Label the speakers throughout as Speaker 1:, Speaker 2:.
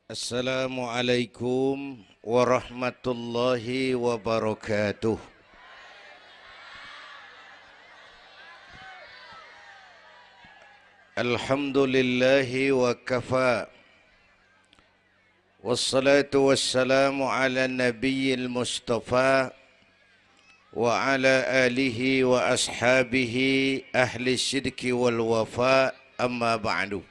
Speaker 1: Assalamualaikum warahmatullahi wabarakatuh. Alhamdulillahi wa kafa. Wassalatu wassalamu ala nabiyyil mustafa wa ala alihi wa ashabihi ahli syidki wal wafa, amma ba'du.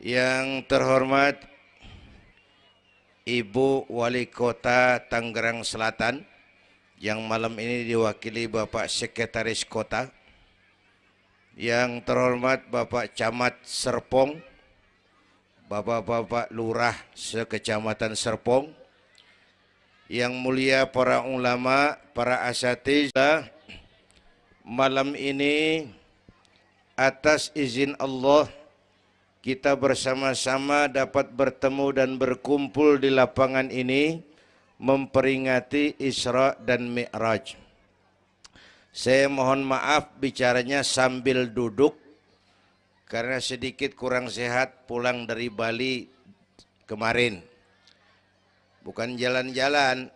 Speaker 1: Yang terhormat Ibu Wali Kota Tangerang Selatan, yang malam ini diwakili Bapak Sekretaris Kota. Yang terhormat Bapak Camat Serpong, Bapak-bapak Lurah sekecamatan Serpong, yang mulia para ulama, para asatidzah, malam ini atas izin Allah kita bersama-sama dapat bertemu dan berkumpul di lapangan ini memperingati Isra dan Mi'raj. Saya mohon maaf bicaranya sambil duduk karena sedikit kurang sehat pulang dari Bali kemarin. Bukan jalan-jalan,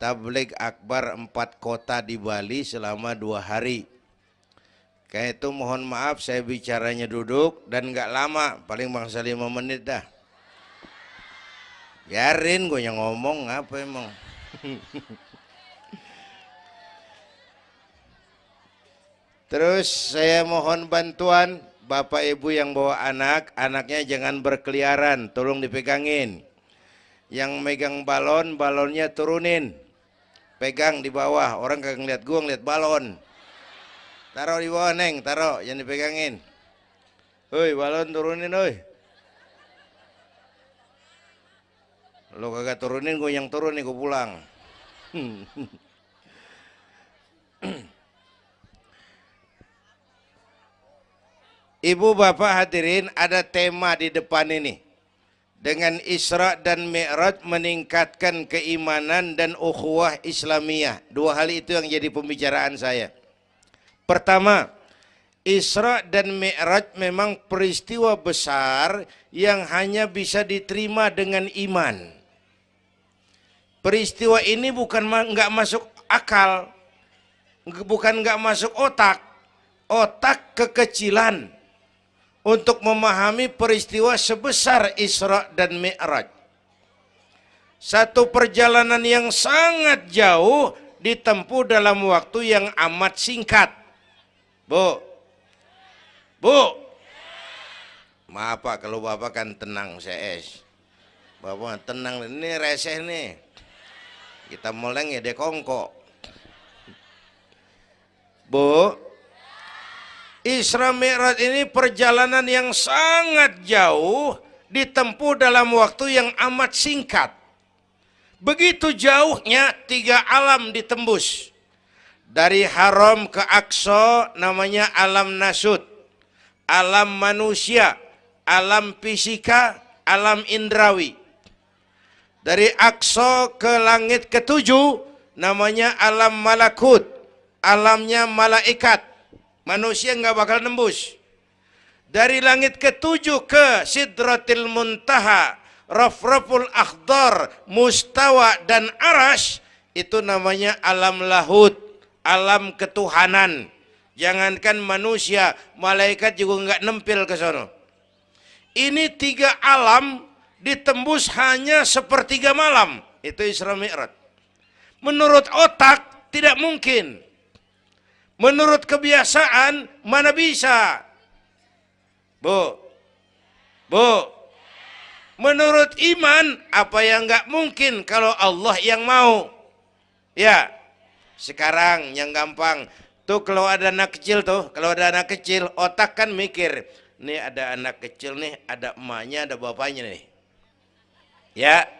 Speaker 1: tabligh akbar 4 kota di Bali selama 2 hari. Kayak itu mohon maaf saya bicaranya duduk dan nggak lama, paling bangsa 5 menit dah. Biarin gue yang ngomong apa emang. Terus saya mohon bantuan Bapak Ibu yang bawa anak, anaknya jangan berkeliaran, tolong dipegangin. Yang megang balon, balonnya turunin. Pegang di bawah, orang kagak ngeliat gue, ngeliat balon. Taruh di bawah Neng, taruh, jangan dipegangin. Hoi, balon turunin, hoi. Lo kagak turunin, gue yang turun nih, gue pulang. Ibu bapak hadirin, ada tema di depan ini. Dengan Isra dan Mi'raj meningkatkan keimanan dan ukhuwah Islamiyah. 2 hal itu yang jadi pembicaraan saya. Pertama, Isra dan Mi'raj memang peristiwa besar yang hanya bisa diterima dengan iman. Peristiwa ini bukan nggak masuk akal, bukan nggak masuk otak. Otak kekecilan untuk memahami peristiwa sebesar Isra dan Mi'raj. Satu perjalanan yang sangat jauh ditempuh dalam waktu yang amat singkat. Bu, maaf Pak kalau Bapak kan tenang CS. Bapak tenang, ini reseh nih. Kita meleng ya dekongko. Bu, Isra Mi'raj ini perjalanan yang sangat jauh ditempuh dalam waktu yang amat singkat. Begitu jauhnya 3 alam ditembus. Dari haram ke Aqsa namanya alam nasut, alam manusia, alam fisika, alam indrawi. Dari Aqsa ke langit ke-7 namanya alam malakut, alamnya malaikat. Manusia nggak bakal nembus. Dari langit ke-7 ke Sidratil Muntaha, Rafraful Akhdar, Mustawa dan Arash, itu namanya alam lahut, alam ketuhanan. Jangankan manusia, malaikat juga nggak nempel ke sono. Ini 3 alam ditembus hanya sepertiga malam. Itu Isra Mi'raj. Menurut otak tidak mungkin. Menurut kebiasaan mana bisa? Bu, menurut iman apa yang nggak mungkin kalau Allah yang mau? Ya. Sekarang yang gampang tuh, kalau ada anak kecil tuh, kalau ada anak kecil otak kan mikir, nih ada anak kecil nih, ada emaknya, ada bapaknya nih. Ya,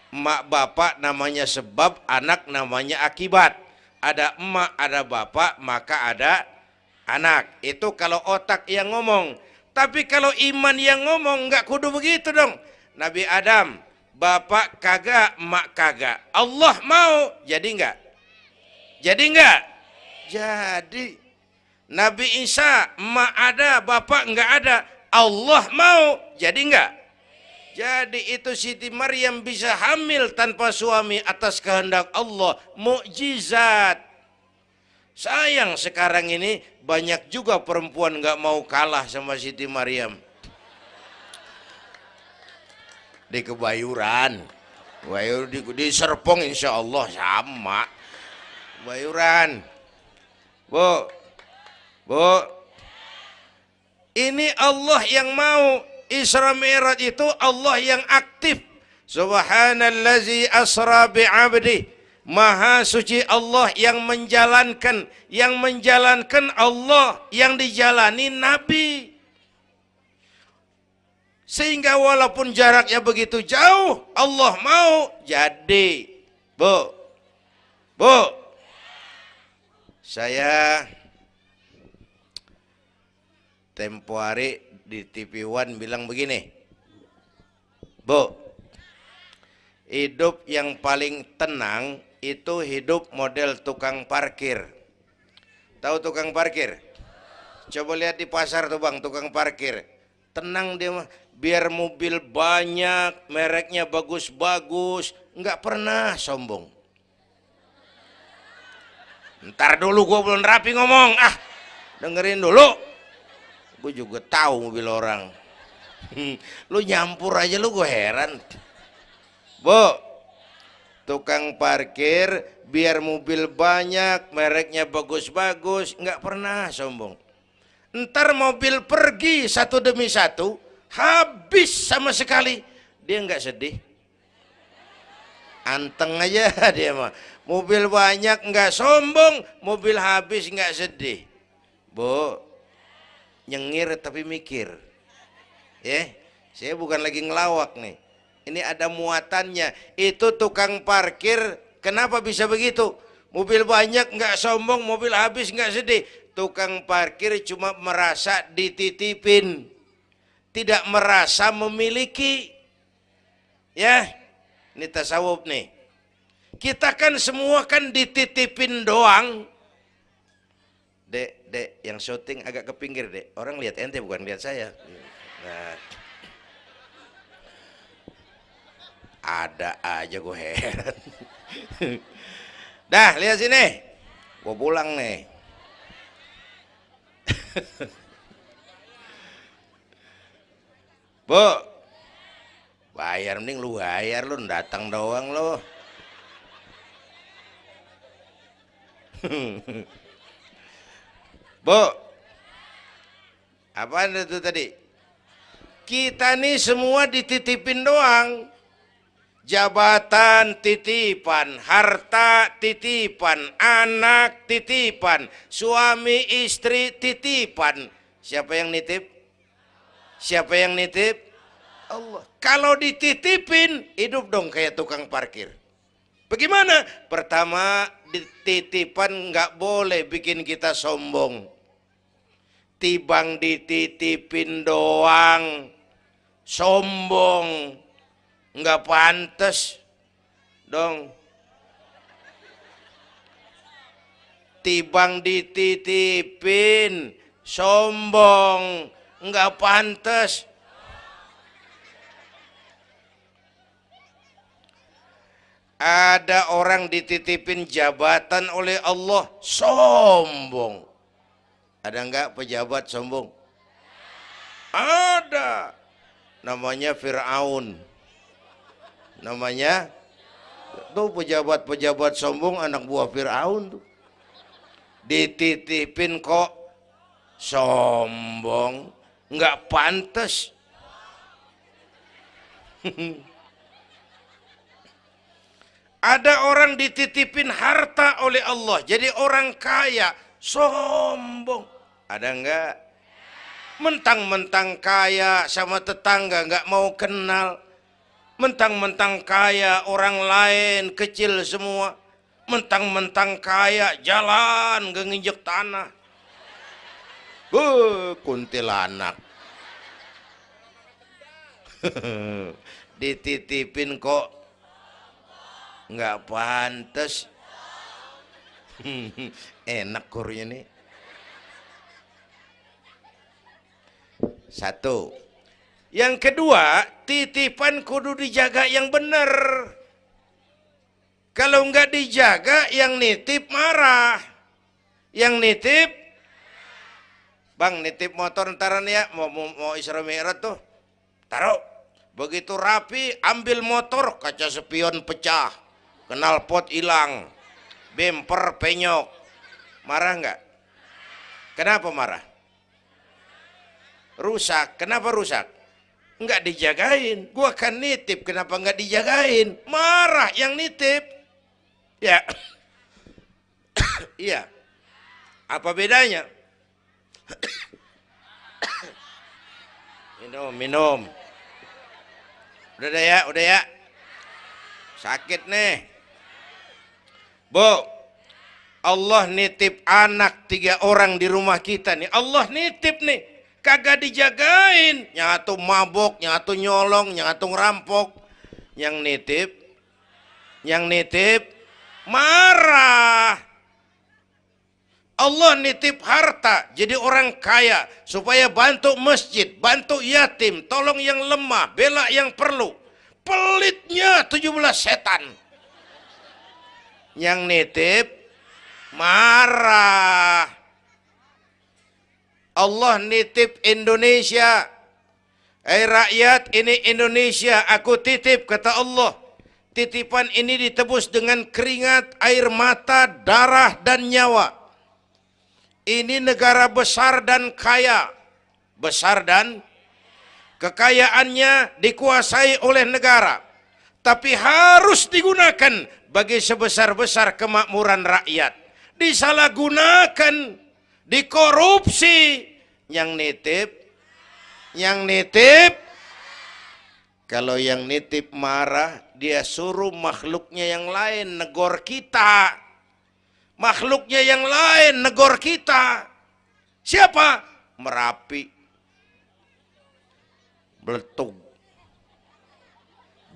Speaker 1: emak bapak namanya sebab, anak namanya akibat. Ada emak, ada bapak, maka ada anak. Itu kalau otak yang ngomong. Tapi kalau iman yang ngomong nggak kudu begitu dong. Nabi Adam, bapak kagak, emak kagak. Allah mau, jadi enggak? Jadi enggak? Jadi. Nabi Isa, emak ada, bapak enggak ada. Allah mau, jadi enggak? Jadi itu Siti Maryam bisa hamil tanpa suami atas kehendak Allah, mukjizat. Sayang sekarang ini banyak juga perempuan nggak mau kalah sama Siti Maryam. Di Kebayuran, di Serpong insya Allah sama. Kebayuran, Bu, ini Allah yang mau. Isra Mi'raj itu Allah yang aktif. Subhanallazi asra bi'abdi. Maha suci Allah yang menjalankan Allah, yang dijalani Nabi. Sehingga walaupun jaraknya begitu jauh, Allah mau jadi. Bu, saya tempo hari di TV One bilang begini, Bu, hidup yang paling tenang itu hidup model tukang parkir. Tahu tukang parkir? Coba lihat di pasar tuh bang, tukang parkir. Tenang dia mah, biar mobil banyak, mereknya bagus-bagus, nggak pernah sombong. Ntar dulu gua belum rapi ngomong, dengerin dulu. Gue juga tahu mobil orang. Lu nyampur aja lu, gue heran. Bu, tukang parkir biar mobil banyak, mereknya bagus-bagus, nggak pernah sombong. Ntar mobil pergi satu demi satu, habis sama sekali, dia nggak sedih. Anteng aja dia mah. Mobil banyak nggak sombong, mobil habis nggak sedih. Bu, nyengir tapi mikir, ya. Saya bukan lagi ngelawak nih. Ini ada muatannya. Itu tukang parkir, kenapa bisa begitu? Mobil banyak nggak sombong, mobil habis nggak sedih. Tukang parkir cuma merasa dititipin, tidak merasa memiliki. Ya, ini tasawuf nih. Kita kan semua kan dititipin doang. Dek, yang syuting agak ke pinggir, Dek. Orang lihat ente bukan lihat saya. Nah, ada aja gue heran. Dah, lihat sini. Gue pulang nih. Bu, bayar, mending lu bayar, lu datang doang lu. Bu, apa itu tadi? Kita nih semua dititipin doang. Jabatan titipan, harta titipan, anak titipan, suami istri titipan. Siapa yang nitip? Siapa yang nitip? Allah. Kalau dititipin, hidup dong kayak tukang parkir. Bagaimana? Pertama, titipan nggak boleh bikin kita sombong. Tibang dititipin doang, sombong, nggak pantas dong. Tibang dititipin, sombong, nggak pantas. Ada orang dititipin jabatan oleh Allah, sombong. Ada enggak pejabat sombong? Ada. Namanya Fir'aun. Namanya tuh pejabat-pejabat sombong, anak buah Fir'aun tuh. Dititipin kok sombong, enggak pantas. Ada orang dititipin harta oleh Allah, jadi orang kaya, sombong. Ada enggak? Mentang-mentang kaya sama tetangga enggak mau kenal. Mentang-mentang kaya orang lain kecil semua. Mentang-mentang kaya jalan gak nginjek tanah. Kuntilanak. Dititipin kok nggak pantas. Enak kurnya nih. Satu, Yang kedua, titipan kudu dijaga yang benar. Kalau nggak dijaga, yang nitip marah. Yang nitip, bang nitip motor ntaran ya, mau Isra Mi'raj tuh, taruh. Begitu rapi, ambil motor, kaca spion pecah, knalpot hilang, bemper penyok. Marah nggak? Kenapa marah? Rusak. Kenapa rusak? Nggak dijagain. Gua kan nitip, kenapa nggak dijagain? Marah yang nitip. Ya, iya. Apa bedanya? Minum. Udah ya, udah ya. Sakit nih. Bu, Allah nitip anak 3 orang di rumah kita nih. Allah nitip nih. Kagak dijagain. Nyatu mabok, nyatu nyolong, nyatu ngerampok. Yang nitip marah. Allah nitip harta jadi orang kaya supaya bantu masjid, bantu yatim, tolong yang lemah, bela yang perlu. Pelitnya 17 setan. Yang nitip marah. Allah nitip Indonesia. Rakyat, ini Indonesia aku titip, kata Allah. Titipan ini ditebus dengan keringat, air mata, darah, dan nyawa. Ini negara besar dan kaya. Besar dan kekayaannya dikuasai oleh negara. Tapi harus digunakan bagi sebesar-besar kemakmuran rakyat. Disalahgunakan, dikorupsi. Yang nitip, kalau yang nitip marah, dia suruh makhluknya yang lain negor kita. Makhluknya yang lain negor kita. Siapa? Merapi, Beletung,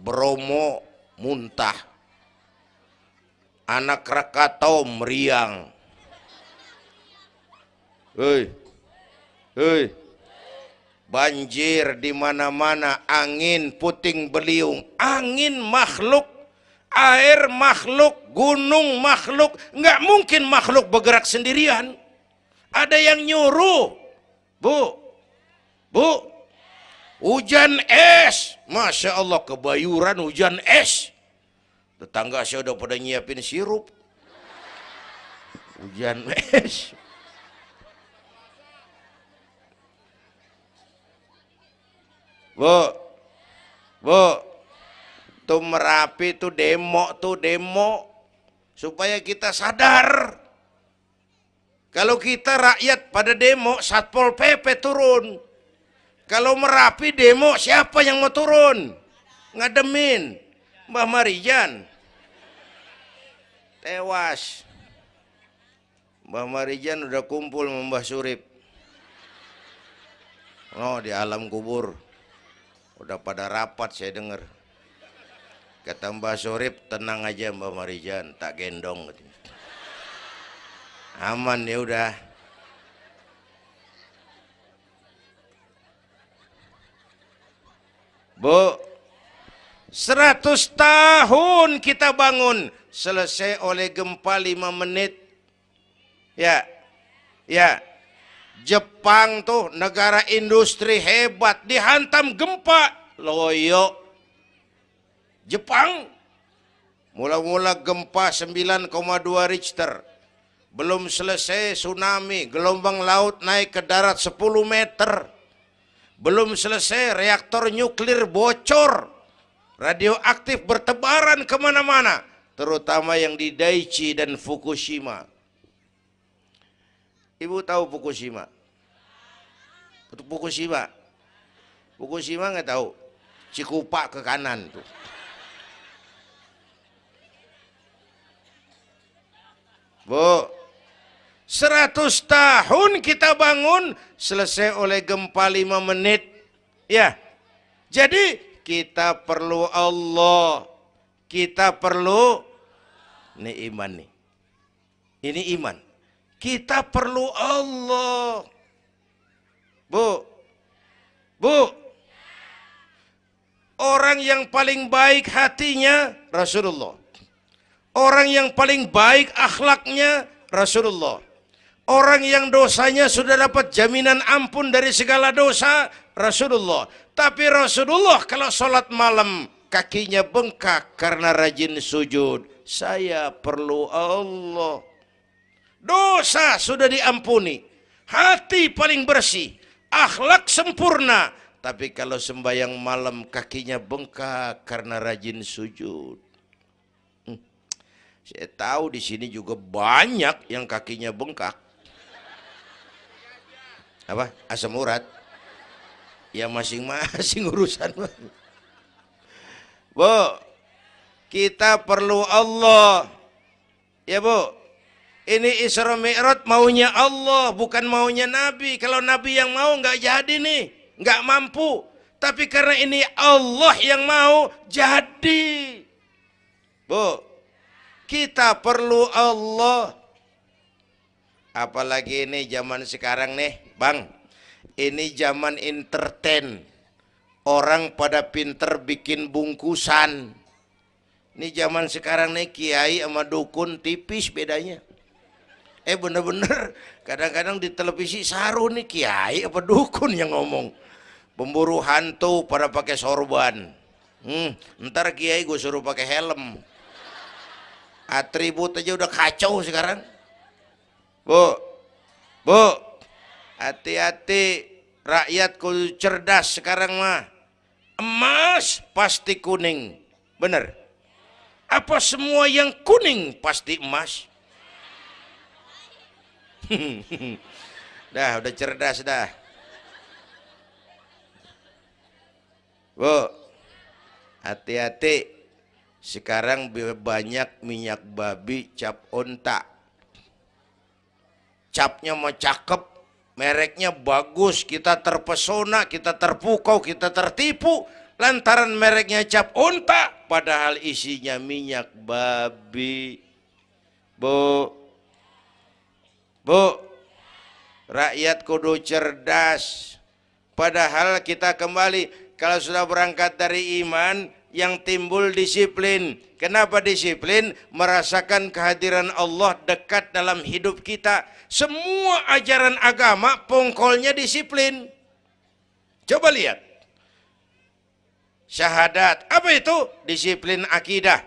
Speaker 1: Bromo muntah, Anak Krakatau meriang. Hei, banjir di mana-mana, angin puting beliung, angin makhluk, air makhluk, gunung makhluk. Nggak mungkin makhluk bergerak sendirian. Ada yang nyuruh. Bu, hujan es. Masya Allah, Kebayuran hujan es. Tetangga saya udah pada nyiapin sirup. Hujan es. Bu, tuh Merapi tuh demo, supaya kita sadar. Kalau kita rakyat pada demo, Satpol PP turun. Kalau Merapi demo, siapa yang mau turun? Ngademin. Mbah Marijan tewas. Mbah Marijan udah kumpul sama Mbah Surip. Oh, di alam kubur. Udah pada rapat saya dengar. Kata Mbah Surip, tenang aja Mbah Marijan, tak gendong. Aman ya udah. Bu, 100 tahun kita bangun, selesai oleh gempa 5 menit. Ya. Jepang tuh negara industri hebat, dihantam gempa, loyo. Jepang mula-mula gempa 9,2 Richter. Belum selesai tsunami, gelombang laut naik ke darat 10 meter. Belum selesai reaktor nuklir bocor. Radioaktif bertebaran kemana-mana, terutama yang di Daiichi dan Fukushima. Ibu tahu Fukushima? Fukushima nggak tahu? Cikupa ke kanan tuh. Bu, 100 tahun kita bangun, selesai oleh gempa 5 menit. Ya, jadi kita perlu Allah. Kita perlu, ini iman nih. Ini iman. Kita perlu Allah. Bu, yang paling baik hatinya Rasulullah. Orang yang paling baik akhlaknya Rasulullah. Orang yang dosanya sudah dapat jaminan ampun dari segala dosa Rasulullah. Tapi Rasulullah kalau sholat malam kakinya bengkak karena rajin sujud. Saya perlu Allah. Dosa sudah diampuni. Hati paling bersih. Akhlak sempurna. Tapi kalau sembahyang malam kakinya bengkak karena rajin sujud. Saya tahu di sini juga banyak yang kakinya bengkak. Apa? Asam urat. Ya masing-masing urusan. Bu, kita perlu Allah. Ya Bu, ini Isra Mi'raj maunya Allah, bukan maunya Nabi. Kalau Nabi yang mau nggak jadi nih, nggak mampu. Tapi karena ini Allah yang mau, jadi. Bu, kita perlu Allah. Apalagi ini zaman sekarang nih, Bang. Ini zaman entertain. Orang pada pinter bikin bungkusan. Ini zaman sekarang nih kiai sama dukun tipis bedanya. Bener-bener kadang-kadang di televisi saru nih kiai apa dukun yang ngomong. Pemburu hantu pada pakai sorban. Ntar kiai gue suruh pakai helm. Atribut aja udah kacau sekarang. Bu, hati-hati, rakyat kudu cerdas sekarang mah. Emas pasti kuning, bener? Apa semua yang kuning pasti emas? Udah cerdas dah. Bu, hati-hati. Sekarang banyak minyak babi cap onta. Capnya mau cakep, mereknya bagus, kita terpesona, kita terpukau, kita tertipu. Lantaran mereknya cap onta, padahal isinya minyak babi. Bu, rakyat kudu cerdas. Padahal kita kembali, kalau sudah berangkat dari iman, yang timbul disiplin. Kenapa disiplin? Merasakan kehadiran Allah dekat dalam hidup kita. Semua ajaran agama pongkolnya disiplin. Coba lihat. Syahadat, apa itu? Disiplin akidah.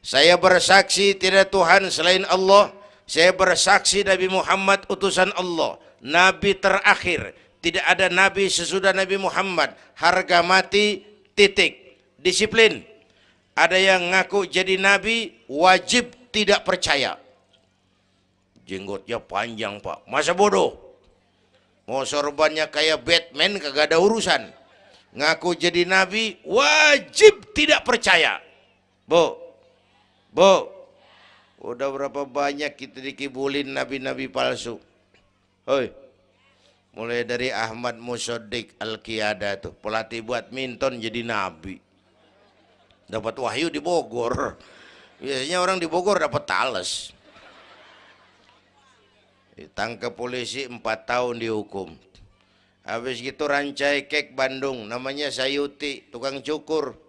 Speaker 1: Saya bersaksi tidak Tuhan selain Allah. Saya bersaksi Nabi Muhammad utusan Allah, Nabi terakhir. Tidak ada Nabi sesudah Nabi Muhammad. Harga mati, titik. Disiplin. Ada yang ngaku jadi Nabi, wajib tidak percaya. Jenggotnya panjang Pak, masa bodoh? Mau sorbannya kayak Batman kagak ada urusan. Ngaku jadi Nabi, wajib tidak percaya. Bu, udah berapa banyak kita dikibulin nabi-nabi palsu. Hoi, mulai dari Ahmad Musaddiq Al-Qiyada tuh, pelatih badminton jadi nabi. Dapat wahyu di Bogor. Biasanya orang di Bogor dapat tales. Ditangkap polisi 4 tahun dihukum. Habis gitu Rancai Kek Bandung, namanya Sayuti, tukang cukur.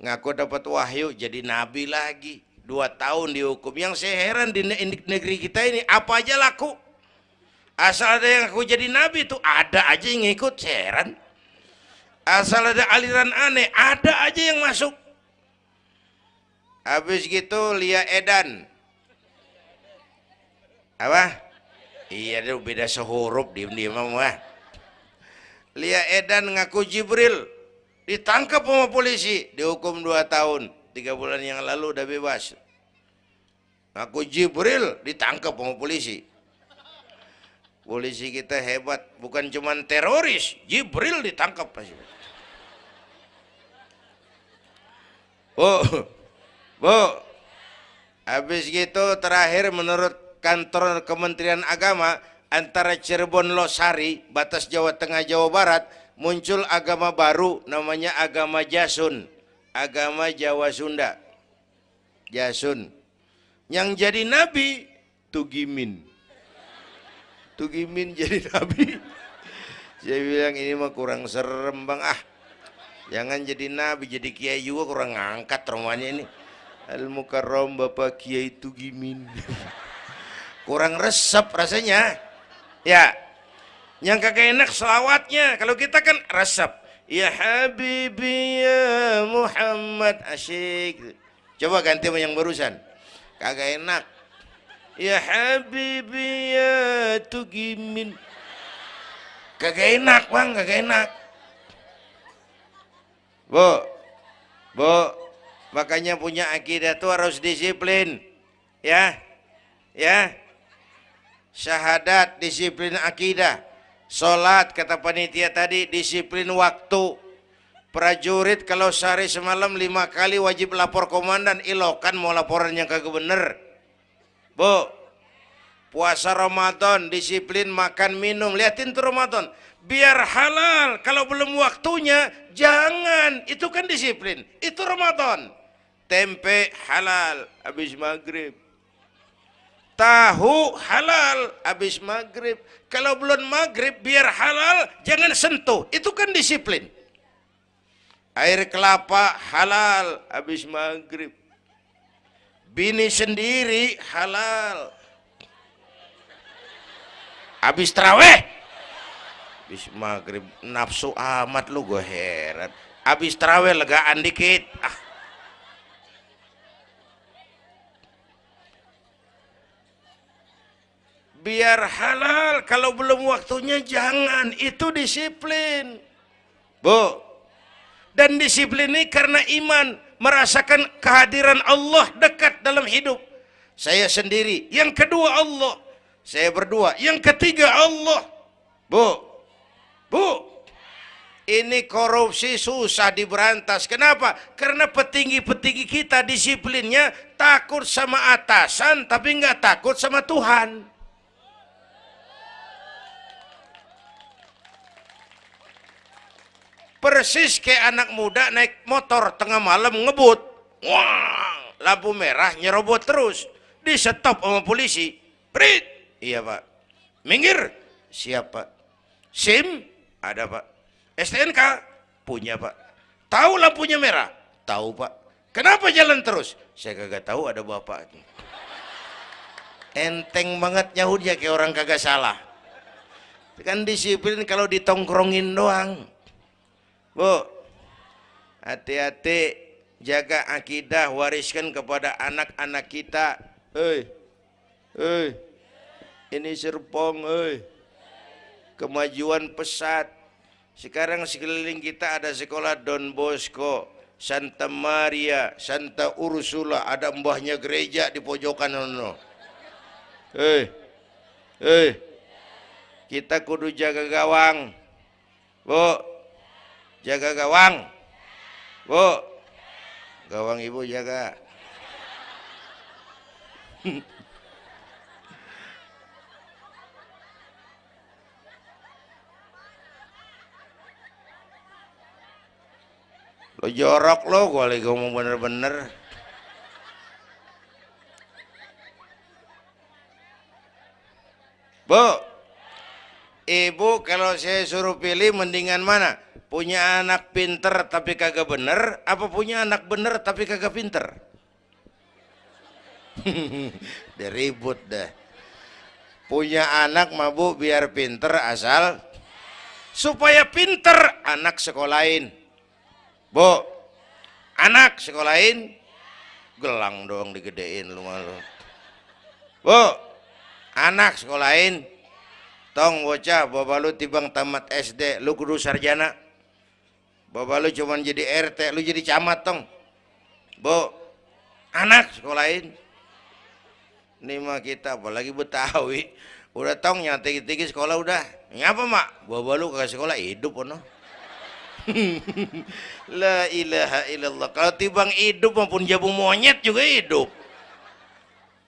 Speaker 1: Ngaku dapat wahyu jadi nabi lagi. 2 tahun dihukum. Yang saya heran di negeri kita ini apa aja laku. Asal ada yang aku jadi nabi tuh ada aja yang ngikut, saya heran. Asal ada aliran aneh ada aja yang masuk. Habis gitu Lia Edan. Apa? Iya deh beda sehuruf diem-diem mah. Lia Edan ngaku Jibril. Ditangkap sama polisi, dihukum 2 tahun. 3 bulan yang lalu udah bebas. Ngaku Jibril ditangkap sama polisi. Polisi kita hebat, bukan cuman teroris, Jibril ditangkap pasti. Bu, habis gitu terakhir menurut kantor Kementerian Agama antara Cirebon Losari, batas Jawa Tengah Jawa Barat, muncul agama baru namanya agama Jasun, agama Jawa Sunda. Jasun. Yang jadi nabi Tugimin. Tugimin jadi nabi. Saya bilang ini mah kurang serem Bang. Jangan jadi nabi, jadi kiai juga kurang ngangkat rumahnya ini. Al Mukarram Bapak Kiai Tugimin. Kurang resep rasanya. Ya. Yang kagak enak selawatnya. Kalau kita kan resep. Ya Habibi ya Muhammad, asyik. Coba ganti sama yang barusan. Kagak enak. Ya Habibi ya Tugimin. Kagak enak bang, kagak enak. Bu, makanya punya akidah tuh harus disiplin. Ya, ya. Syahadat, disiplin akidah. Sholat, kata panitia tadi, disiplin waktu. Prajurit kalau sehari semalam 5 kali wajib lapor komandan. Ilokan mau laporan yang kagak bener. Bu, puasa Ramadan, disiplin makan minum. Liatin tuh Ramadan. Biar halal, kalau belum waktunya jangan, itu kan disiplin, itu Ramadan. Tempe halal habis maghrib, tahu halal habis maghrib, kalau belum maghrib biar halal jangan sentuh, itu kan disiplin. Air kelapa halal habis maghrib, bini sendiri halal habis taraweh. Habis maghrib nafsu amat lu, gue heran. Habis tarawih legaan dikit. Biar halal, kalau belum waktunya jangan. Itu disiplin. Bu. Dan disiplin ini karena iman, merasakan kehadiran Allah dekat dalam hidup. Saya sendiri, yang kedua Allah. Saya berdua, yang ketiga Allah. Bu. Ini korupsi susah diberantas. Kenapa? Karena petinggi-petinggi kita disiplinnya takut sama atasan, tapi nggak takut sama Tuhan. Persis kayak anak muda naik motor tengah malam ngebut. Wah, lampu merah nyerobot terus. Di stop sama polisi. Prit. Iya pak. Minggir. Siap pak. SIM? Ada pak. STNK? Punya pak. Tahu lampunya merah? Tahu pak. Kenapa jalan terus? Saya kagak tahu, ada bapak. Enteng banget nyahutnya kayak orang kagak salah. Kan disiplin kalau ditongkrongin doang. Bu, hati-hati, jaga akidah, wariskan kepada anak-anak kita. Ini Serpong, kemajuan pesat. Sekarang sekeliling kita ada sekolah Don Bosco, Santa Maria, Santa Ursula, ada mbahnya gereja di pojokan ono. Kita kudu jaga gawang. Bu, jaga gawang. Bu, gawang ibu jaga. Lo jorok lo, gue lagi ngomong bener-bener. Bu, ibu kalau saya suruh pilih mendingan mana? Punya anak pinter tapi kagak bener, apa punya anak bener tapi kagak pinter? Dia ribut dah. Punya anak mah bu biar pinter, asal supaya pinter anak sekolahin. Bu, anak sekolahin, gelang doang digedein lu malu. Bu, anak sekolahin, tong bocah, bapak lu tibang tamat SD, lu kudu sarjana. Bapak lu cuman jadi RT, lu jadi camat tong. Bu, anak sekolahin. Ini mah kita apalagi Betawi, udah tong nyantik-tinggi sekolah udah. Ngapa mak? Bapak lu ke sekolah hidup ono. La ilaha illallah. Kalau tibang hidup maupun jabung monyet juga hidup.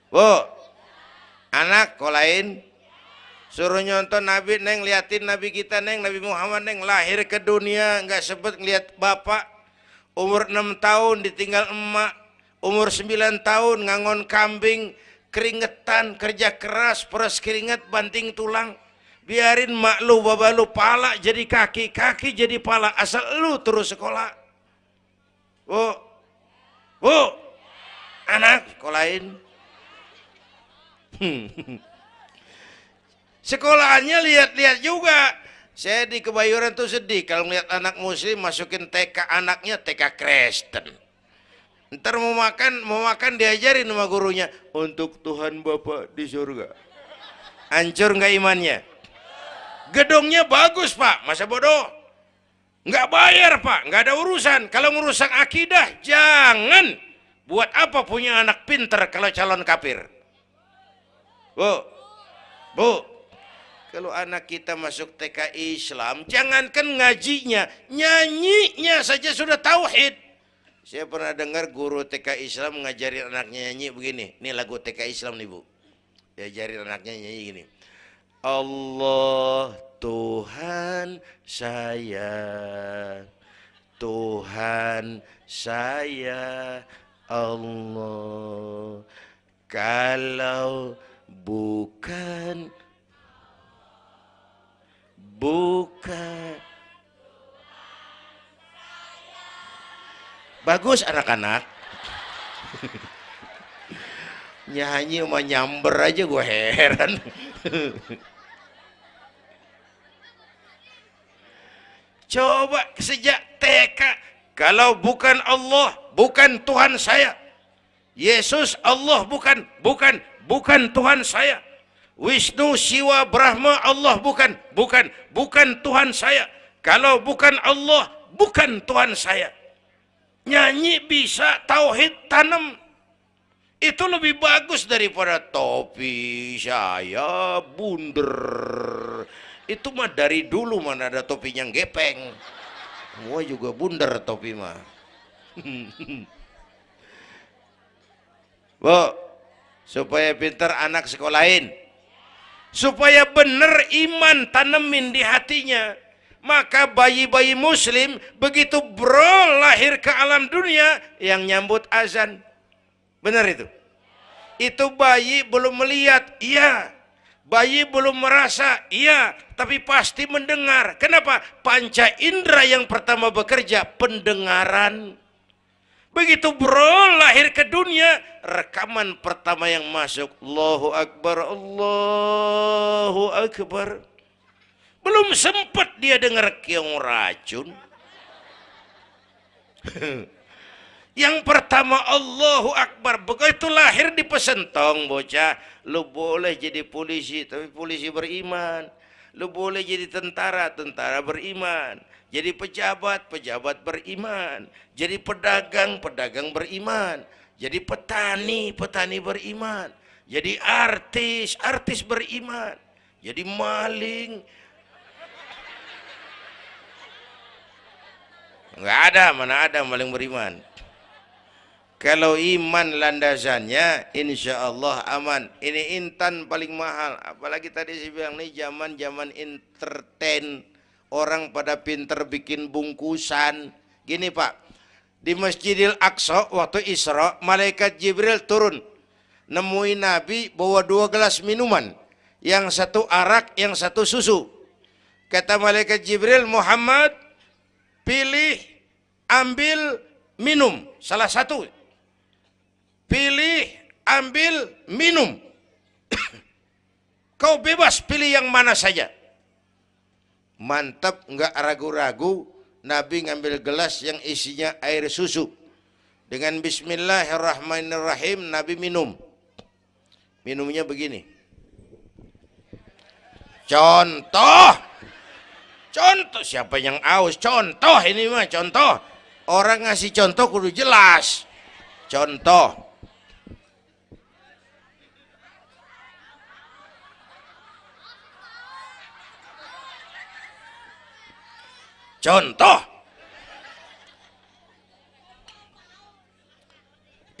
Speaker 1: Bu, anak sekolahin, suruh nyonton Nabi neng, liatin Nabi kita neng, Nabi Muhammad neng, lahir ke dunia nggak sempet ngeliat bapak, umur 6 tahun ditinggal emak, umur 9 tahun ngangon kambing, keringetan, kerja keras, peres keringet, banting tulang, Biarin mak lu, baba lu, pala jadi kaki, kaki jadi pala, asal lu terus sekolah. Bu, anak sekolahin. Sekolahannya lihat-lihat juga. Saya di Kebayoran tuh sedih kalau ngeliat anak muslim masukin TK, anaknya TK Kristen. Ntar mau makan diajarin sama gurunya untuk Tuhan Bapa di surga. Hancur nggak imannya? Gedungnya bagus pak, masa bodoh? Nggak bayar pak, nggak ada urusan. Kalau ngurusan akidah jangan. Buat apa punya anak pinter kalau calon kafir? Bu, kalau anak kita masuk TK Islam, jangankan ngajinya, nyanyinya saja sudah tauhid. Saya pernah dengar guru TK Islam ngajarin anaknya nyanyi begini. Ini lagu TK Islam nih bu. Diajarin anaknya nyanyi gini. Allah Tuhan saya, Tuhan saya Allah. Kalau bukan bagus anak-anak. Nyanyi sama nyamber aja gue heran. Coba sejak TK, kalau bukan Allah, bukan Tuhan saya. Yesus Allah bukan Tuhan saya. Wisnu, Siwa, Brahma, Allah bukan Tuhan saya. Kalau bukan Allah, bukan Tuhan saya. Nyanyi bisa, tauhid tanam. Itu lebih bagus daripada topi saya bunder. Itu mah dari dulu mana ada topinya gepeng. Semua juga bundar topi mah. Bu, supaya pintar anak sekolahin. Supaya benar iman tanemin di hatinya. Maka bayi-bayi muslim begitu bro lahir ke alam dunia yang nyambut azan. Benar itu? Itu bayi belum melihat, iya. Bayi belum merasa, iya, tapi pasti mendengar. Kenapa? Panca indera yang pertama bekerja, pendengaran. Begitu bro lahir ke dunia, rekaman pertama yang masuk, Allahu Akbar, Allahu Akbar. Belum sempat dia dengar keong racun. Yang pertama Allahu Akbar. Begitu lahir di pesentong bocah, lu boleh jadi polisi, tapi polisi beriman. Lu boleh jadi tentara, tentara beriman. Jadi pejabat, pejabat beriman. Jadi pedagang, pedagang beriman. Jadi petani, petani beriman. Jadi artis, artis beriman. Jadi maling. Enggak ada, mana ada maling beriman. Kalau iman landasannya, insya Allah aman. Ini intan paling mahal. Apalagi tadi saya bilang nih zaman entertain. Orang pada pinter bikin bungkusan. Gini Pak, di Masjidil Aqsa waktu Isra, malaikat Jibril turun. Nemuin Nabi bawa 2 gelas minuman. Yang satu arak, yang satu susu. Kata malaikat Jibril, Muhammad, pilih, ambil, minum. Salah satu. Pilih, ambil, minum. Kau bebas pilih yang mana saja. Mantap, enggak ragu-ragu. Nabi ngambil gelas yang isinya air susu. Dengan bismillahirrahmanirrahim, Nabi minum. Minumnya begini. Contoh. Contoh, siapa yang aus? Contoh ini mah, contoh. Orang ngasih contoh kudu jelas. Contoh. Contoh.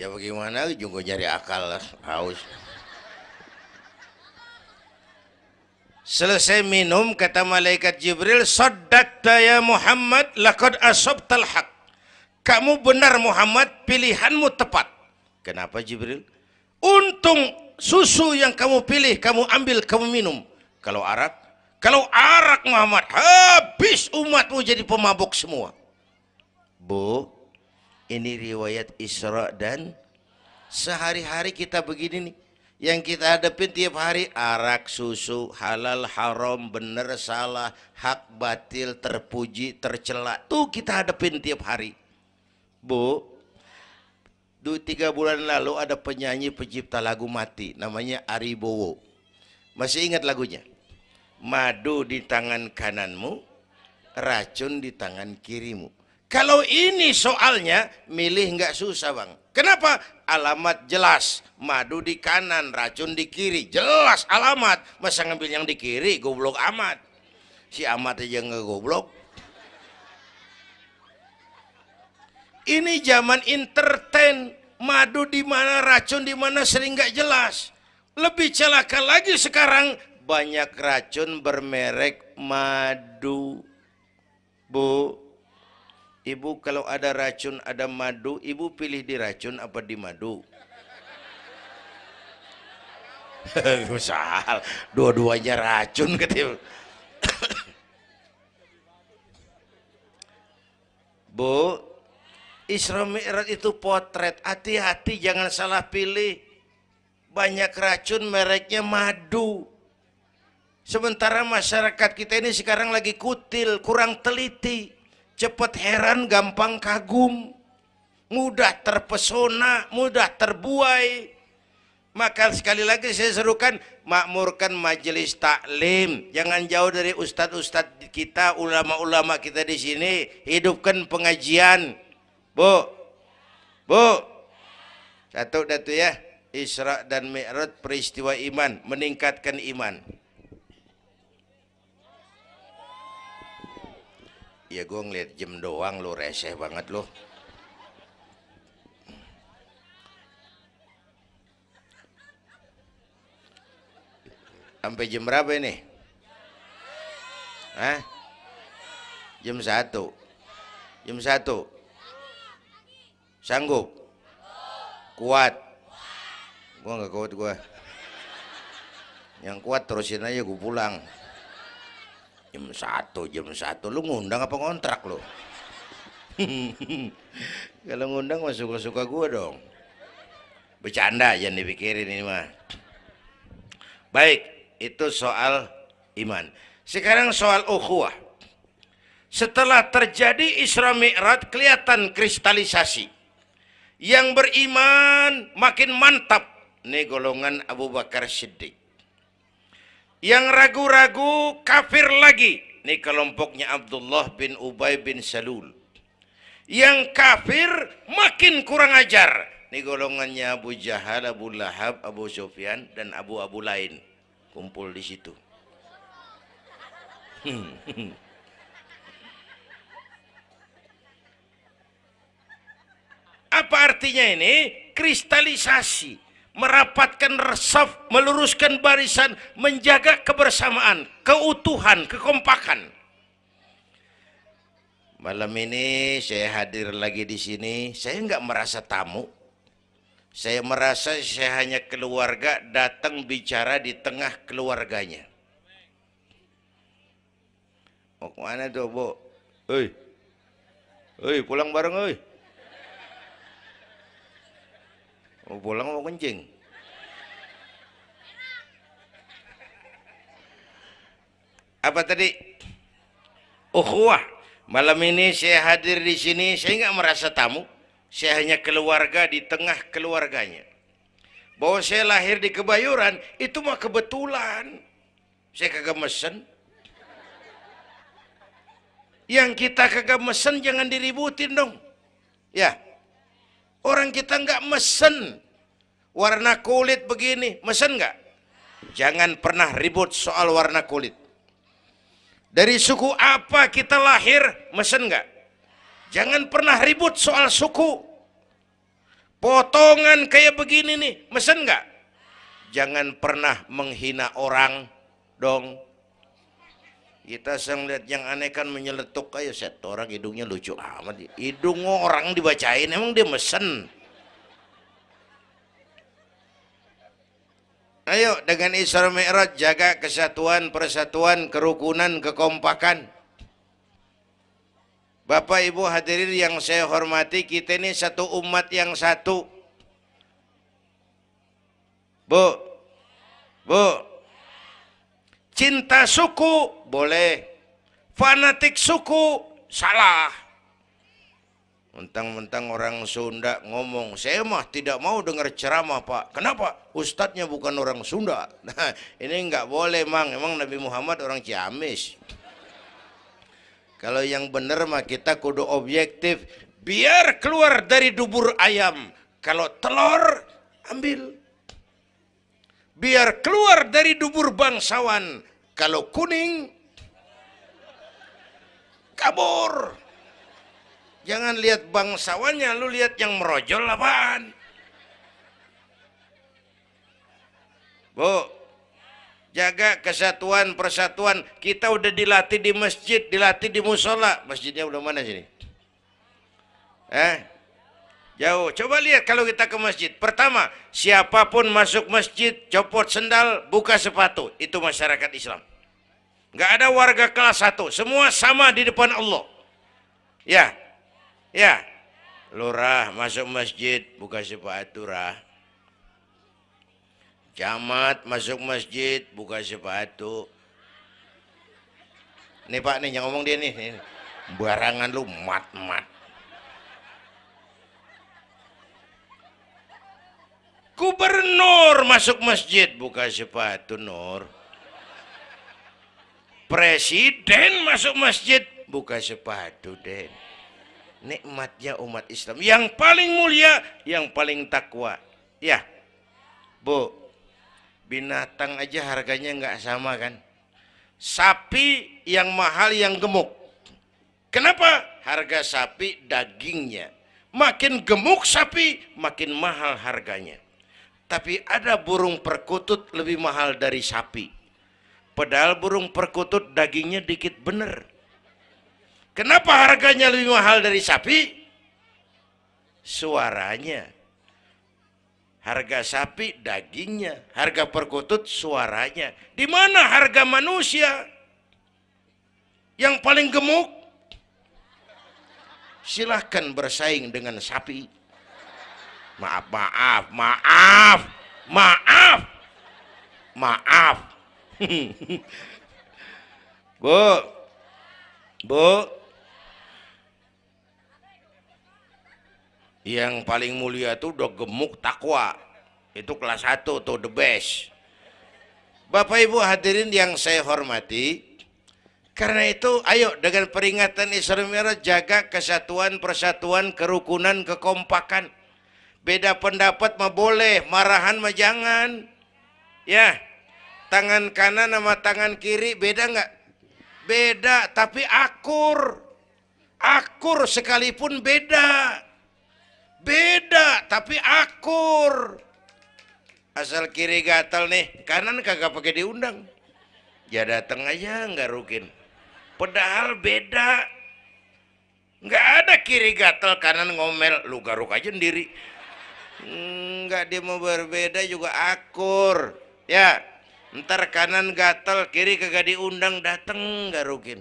Speaker 1: Ya bagaimana juga nyari akal haus. Selesai minum kata malaikat Jibril, saddaqta ya Muhammad laqad asabtal haq. Kamu benar Muhammad, pilihanmu tepat. Kenapa Jibril? Untung susu yang kamu pilih, kamu ambil, kamu minum. Kalau arak, Kalau arak Muhammad, habis umatmu jadi pemabuk semua. Bu, ini riwayat Isra dan sehari-hari kita begini nih. Yang kita hadapin tiap hari arak, susu, halal, haram, benar, salah, hak, batil, terpuji, tercela. Tuh kita hadapin tiap hari. Bu, 3 bulan lalu ada penyanyi pencipta lagu mati, namanya Ari Bowo. Masih ingat lagunya? Madu di tangan kananmu, racun di tangan kirimu. Kalau ini soalnya, milih nggak susah bang. Kenapa? Alamat jelas. Madu di kanan, racun di kiri. Jelas alamat. Masa ngambil yang di kiri, goblok amat. Si amat aja nggak goblok. Ini zaman entertain. Madu di mana, racun di mana sering nggak jelas. Lebih celaka lagi sekarang, banyak racun bermerek madu. Bu, ibu kalau ada racun ada madu, ibu pilih di racun apa di madu? Misal dua-duanya racun gitu. Bu, Isra Mi'raj itu potret, hati-hati jangan salah pilih. Banyak racun mereknya madu. Sementara masyarakat kita ini sekarang lagi kutil, kurang teliti, cepat heran, gampang kagum, mudah terpesona, mudah terbuai. Maka sekali lagi saya serukan, makmurkan majelis taklim, jangan jauh dari ustadz-ustadz kita, ulama-ulama kita di sini, hidupkan pengajian. Bu, satu datu ya, Isra dan Mi'raj peristiwa iman, meningkatkan iman. Ya gue ngeliat jam doang lo, reseh banget lo. Sampai jam berapa ini? Hah? Jam 1. Jam 1. Sanggup? Kuat? Gue gak kuat gue. Yang kuat terusin aja gue pulang. Jam 1. Lu ngundang apa ngontrak lu? Kalau ngundang mah suka-suka gue dong. Bercanda, jangan dipikirin ini mah. Baik, itu soal iman. Sekarang soal ukhuwah. Setelah terjadi Isra Mi'raj, kelihatan kristalisasi. Yang beriman makin mantap. Ini golongan Abu Bakar Siddiq. Yang ragu-ragu kafir lagi. Ini kelompoknya Abdullah bin Ubay bin Salul. Yang kafir makin kurang ajar. Ini golongannya Abu Jahal, Abu Lahab, Abu Sufyan, dan Abu lain. Kumpul di situ. Apa artinya ini? Kristalisasi. Merapatkan resaf, meluruskan barisan, menjaga kebersamaan, keutuhan, kekompakan. Malam ini saya hadir lagi di sini. Saya nggak merasa tamu. Saya merasa saya hanya keluarga datang bicara di tengah keluarganya. Mau kemana tuh, Bu? Pulang bareng, oi. Mau pulang mau kencing. Apa tadi? Ukhuwah. Malam ini saya hadir di sini, saya nggak merasa tamu. Saya hanya keluarga di tengah keluarganya. Bahwa saya lahir di Kebayoran, itu mah kebetulan. Saya kagak mesen. Yang kita kagak mesen jangan diributin dong. Ya. Orang kita nggak mesen. Warna kulit begini, mesen nggak? Jangan pernah ribut soal warna kulit. Dari suku apa kita lahir, mesen nggak? Jangan pernah ribut soal suku. Potongan kayak begini nih, mesen nggak? Jangan pernah menghina orang dong. Kita sering lihat yang aneh kan menyeletuk kayak set orang hidungnya lucu amat. Hidung orang dibacain, emang dia mesen. Ayo dengan Isra Mi'raj jaga kesatuan, persatuan, kerukunan, kekompakan. Bapak Ibu hadirin yang saya hormati, kita ini satu umat yang satu. Bu, cinta suku boleh, fanatik suku salah. Mentang-mentang orang Sunda ngomong, saya mah tidak mau dengar ceramah Pak. Kenapa? Ustadznya bukan orang Sunda. Nah, ini nggak boleh Mang. Emang Nabi Muhammad orang Ciamis. Kalau yang benar mah kita kudu objektif. Biar keluar dari dubur ayam. Kalau telur, ambil. Biar keluar dari dubur bangsawan. Kalau kuning, kabur. Jangan lihat bangsawannya, lu lihat yang merojol apaan. Bu, jaga kesatuan, persatuan. Kita udah dilatih di masjid, dilatih di musola. Masjidnya udah mana sini? Jauh. Coba lihat kalau kita ke masjid. Pertama, siapapun masuk masjid, copot sendal, buka sepatu. Itu masyarakat Islam. Nggak ada warga kelas 1. Semua sama di depan Allah. Ya, lurah masuk masjid, buka sepatu rah. Camat masuk masjid, buka sepatu. Nih Pak, nih yang ngomong dia nih. Barangan lu mat. Gubernur masuk masjid, buka sepatu Nur. Presiden masuk masjid, buka sepatu Den. Nikmatnya umat Islam yang paling mulia, yang paling takwa. Ya, Bu, binatang aja harganya nggak sama kan? Sapi yang mahal yang gemuk. Kenapa? Harga sapi dagingnya. Makin gemuk sapi, makin mahal harganya. Tapi ada burung perkutut lebih mahal dari sapi. Padahal burung perkutut dagingnya dikit bener. Kenapa harganya lebih mahal dari sapi? Suaranya. Harga sapi dagingnya, harga perkutut suaranya. Di mana harga manusia yang paling gemuk? Silahkan bersaing dengan sapi. Maaf. Bu, yang paling mulia itu udah gemuk takwa. Itu kelas 1 tuh the best. Bapak Ibu hadirin yang saya hormati, karena itu ayo dengan peringatan Isra Mi'raj jaga kesatuan, persatuan, kerukunan, kekompakan. Beda pendapat mah boleh, marahan mah jangan. Ya, tangan kanan sama tangan kiri beda nggak? Beda, tapi akur. Akur sekalipun beda. Beda, tapi akur. Asal kiri gatal nih, kanan kagak pakai diundang. Ya datang aja nggak rukin. Padahal beda. Nggak ada kiri gatal, kanan ngomel. Lu garuk aja sendiri. Nggak, dia mau berbeda juga akur. Ya, ntar kanan gatal, kiri kagak diundang, dateng garukin.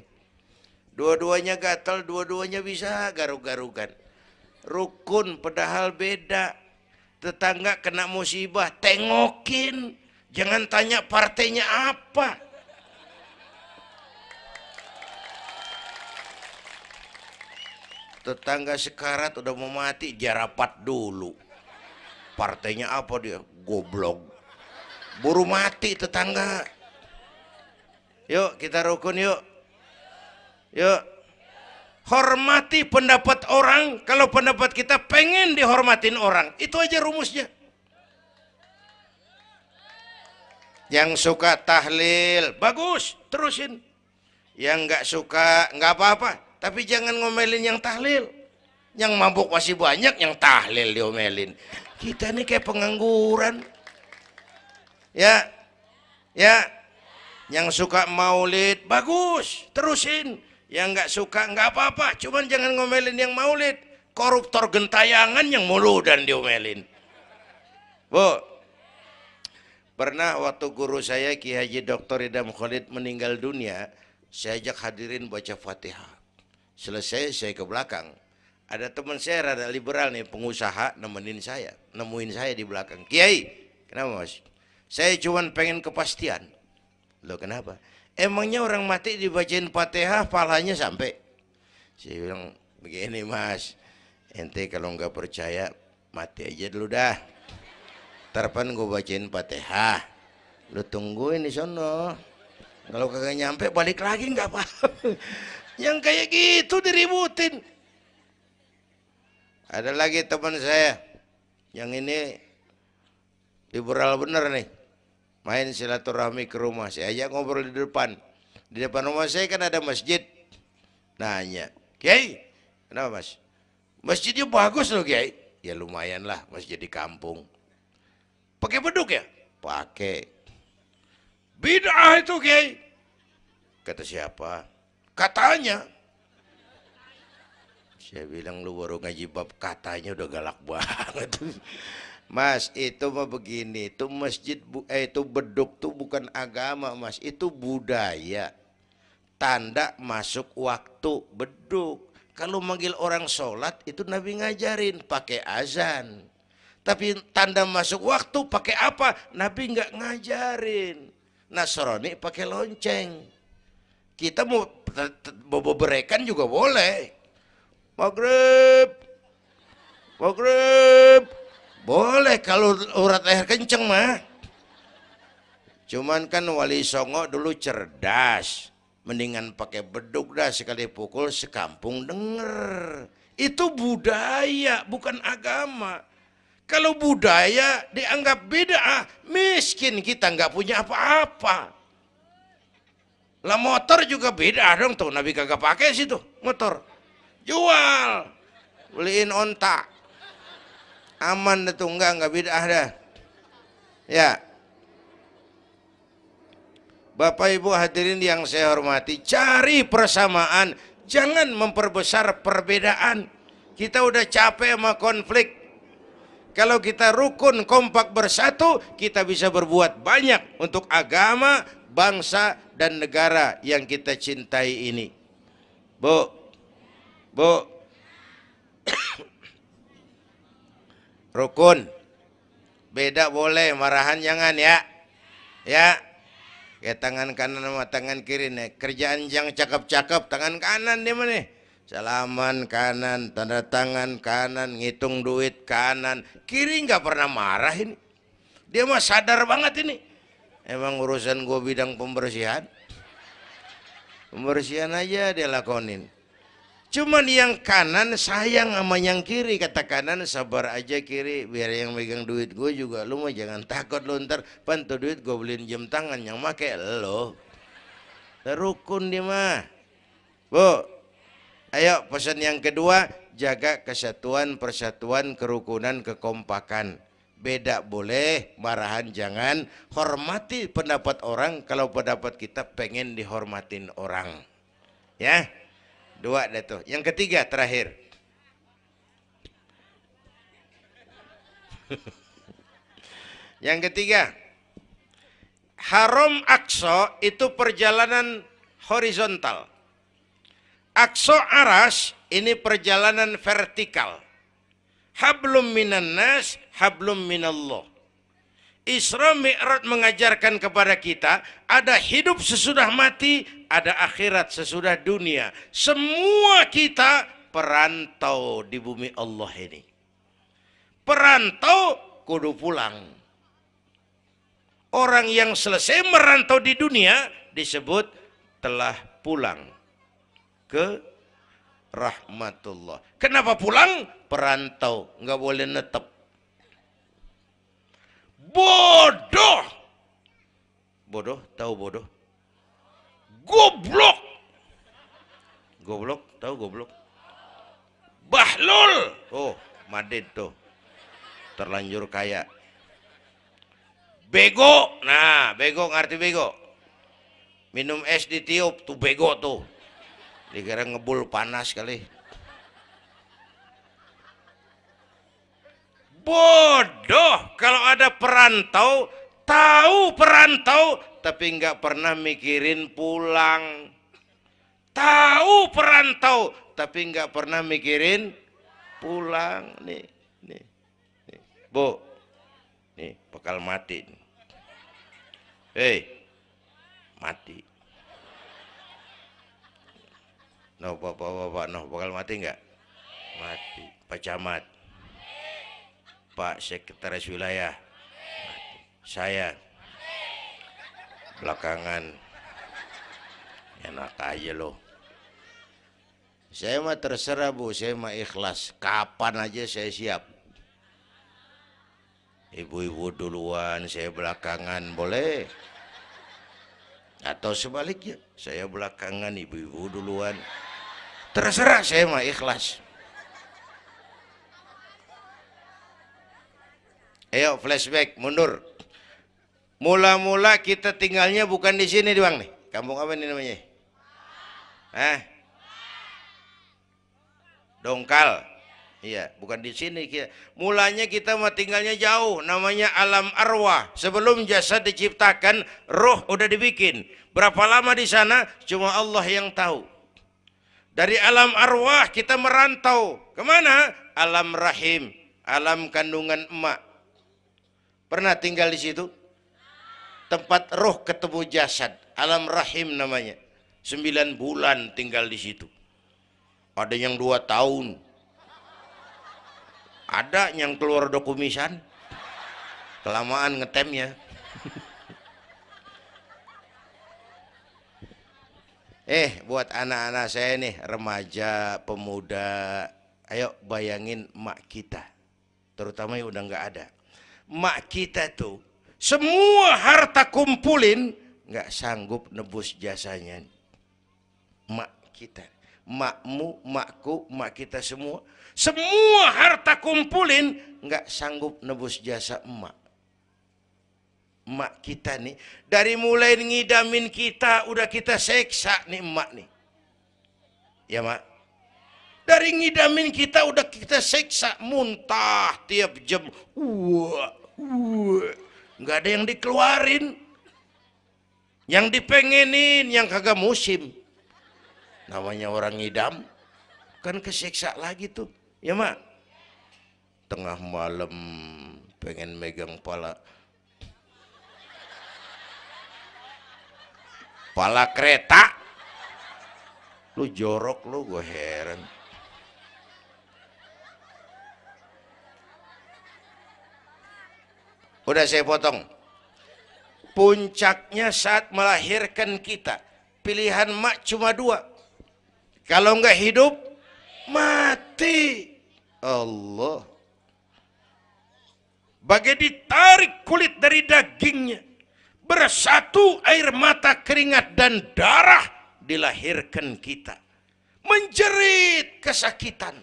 Speaker 1: Dua-duanya gatal, dua-duanya bisa garuk-garukan. Rukun padahal beda. Tetangga kena musibah, tengokin. Jangan tanya partainya apa. Tetangga sekarat udah mau mati, dia rapat dulu. Partainya apa dia? Goblok. Buru mati tetangga. Yuk kita rukun yuk. Yuk. Hormati pendapat orang. Kalau pendapat kita pengen dihormatin orang, itu aja rumusnya. Yang suka tahlil, bagus, terusin. Yang nggak suka, nggak apa-apa. Tapi jangan ngomelin yang tahlil. Yang mabuk masih banyak, yang tahlil diomelin. Kita ini kayak pengangguran. Ya, yang suka maulid, bagus, terusin. Yang nggak suka nggak apa-apa, cuman jangan ngomelin yang maulid. Koruptor gentayangan yang mulu dan diomelin. Bu, Pernah waktu guru saya Ki Haji Dr. Idam Khalid meninggal dunia, saya ajak hadirin baca Fatihah. Selesai saya ke belakang. Ada teman saya rada liberal nih, pengusaha, nemuin saya di belakang. Kiai, kenapa mas? Saya cuman pengen kepastian. Loh kenapa? Emangnya orang mati dibacain Fatihah pahalanya sampai? Saya bilang begini mas, ente kalau nggak percaya mati aja dulu dah. Tarpan gue bacain Fatihah, lu tungguin di sono. Kalau kagak nyampe balik lagi nggak apa. Yang kayak gitu diributin. Ada lagi teman saya, yang ini liberal bener nih, main silaturahmi ke rumah. Saya ajak ngobrol di depan. Di depan rumah saya kan ada masjid. Nanya, Kiai, kenapa mas? Masjidnya bagus loh Kiai. Ya lumayan lah, masjid di kampung. Pakai beduk ya? Pakai. Bid'ah itu Kiai. Kata siapa? Katanya. Saya bilang lu baru ngaji bab katanya udah galak banget. Mas itu mah begini, itu masjid itu beduk tuh bukan agama mas, itu budaya. Tanda masuk waktu beduk. Kalau manggil orang sholat itu Nabi ngajarin pakai azan. Tapi tanda masuk waktu pakai apa? Nabi nggak ngajarin. Nasrani pakai lonceng. Kita mau berekan juga boleh. Maghrib, maghrib, boleh kalau urat leher kenceng mah. Cuman kan Wali Songo dulu cerdas, mendingan pakai beduk dah, sekali pukul sekampung denger. Itu budaya bukan agama. Kalau budaya dianggap bid'ah, miskin kita nggak punya apa-apa. Lah motor juga bid'ah dong tuh, Nabi kagak pakai situ motor. Jual, beliin onta, aman deh tuh, nggak bid'ah dah. Ya, Bapak Ibu hadirin yang saya hormati, cari persamaan, jangan memperbesar perbedaan. Kita udah capek sama konflik. Kalau kita rukun kompak bersatu, kita bisa berbuat banyak untuk agama, bangsa, dan negara yang kita cintai ini. Bu, rukun, beda boleh, marahan jangan ya. Ya, kayak tangan kanan sama tangan kiri nih. Kerjaan yang cakep-cakep, tangan kanan dia mana nih? Salaman kanan, tanda tangan kanan, ngitung duit kanan. Kiri nggak pernah marah ini. Dia mah sadar banget ini. Emang urusan gue bidang pembersihan. Pembersihan aja dia lakonin. Cuman yang kanan sayang sama yang kiri. Kata kanan, sabar aja kiri, biar yang megang duit gue juga. Lu mah jangan takut lu, ntar pantu duit gue beliin jam tangan yang make lo. Rukun dia mah. Bu, ayo pesan yang kedua, jaga kesatuan, persatuan, kerukunan, kekompakan. Beda boleh, marahan jangan. Hormati pendapat orang kalau pendapat kita pengen dihormatin orang. Ya, dua deh tuh. Yang ketiga terakhir. Yang ketiga, Haram Aqsa itu perjalanan horizontal. Aqsa Aras ini perjalanan vertikal. Hablum minan nas, hablum minallah. Isra Mi'raj mengajarkan kepada kita ada hidup sesudah mati, ada akhirat sesudah dunia. Semua kita perantau di bumi Allah ini. Perantau kudu pulang. Orang yang selesai merantau di dunia disebut telah pulang ke rahmatullah. Kenapa pulang? Perantau, nggak boleh netep. Bodoh. Bodoh, tahu bodoh? Goblok. Goblok, tahu goblok? Bahlul. Oh, Madid tuh. Terlanjur kaya. Bego. Nah, bego ngerti bego? Minum es ditiup tuh bego tuh. Dikira ngebul panas kali. Bodoh. Kalau ada perantau Tahu perantau tapi nggak pernah mikirin pulang. Tahu perantau tapi nggak pernah mikirin pulang. Nih, nih, nih. Bu, nih bakal mati. Hei, mati. No, bapak, no, bakal mati nggak? Mati. Pak Camat, Pak Sekretaris Wilayah, saya belakangan enak aja loh. Saya mah terserah Bu, saya mah ikhlas. Kapan aja saya siap. Ibu-ibu duluan, saya belakangan, boleh. Atau sebaliknya, saya belakangan, ibu-ibu duluan. Terserah, saya mah ikhlas. Ayo flashback, mundur. Mula-mula kita tinggalnya bukan di sini Bang nih. Kampung apa ini namanya? Dongkal. Iya, bukan di sini. Mulanya kita mah tinggalnya jauh, namanya alam arwah. Sebelum jasad diciptakan, roh udah dibikin. Berapa lama di sana? Cuma Allah yang tahu. Dari alam arwah kita merantau kemana? Alam rahim, alam kandungan emak. Pernah tinggal di situ? Tempat roh ketemu jasad, alam rahim namanya. 9 bulan tinggal di situ. Ada yang 2 tahun. Ada yang keluar dokumisan. Kelamaan ngetemnya. Buat anak-anak saya nih, remaja, pemuda, ayo bayangin mak kita. Terutama yang udah nggak ada. Mak kita tuh semua harta kumpulin nggak sanggup nebus jasanya. Mak kita, makmu, makku, mak kita semua harta kumpulin nggak sanggup nebus jasa emak. Emak kita nih dari mulai ngidamin kita udah kita seksa nih emak nih. Ya mak. Dari ngidamin kita udah kita seksa, muntah tiap jam. Nggak ada yang dikeluarin. Yang dipengenin yang kagak musim. Namanya orang ngidam kan keseksa lagi tuh. Ya mak. Tengah malam pengen megang pala kereta. Lu jorok lu, gue heran. Udah saya potong. Puncaknya saat melahirkan kita, pilihan mak cuma 2. Kalau nggak hidup, mati. Allah. Bagai ditarik kulit dari dagingnya, bersatu air mata, keringat dan darah, dilahirkan kita. Menjerit kesakitan.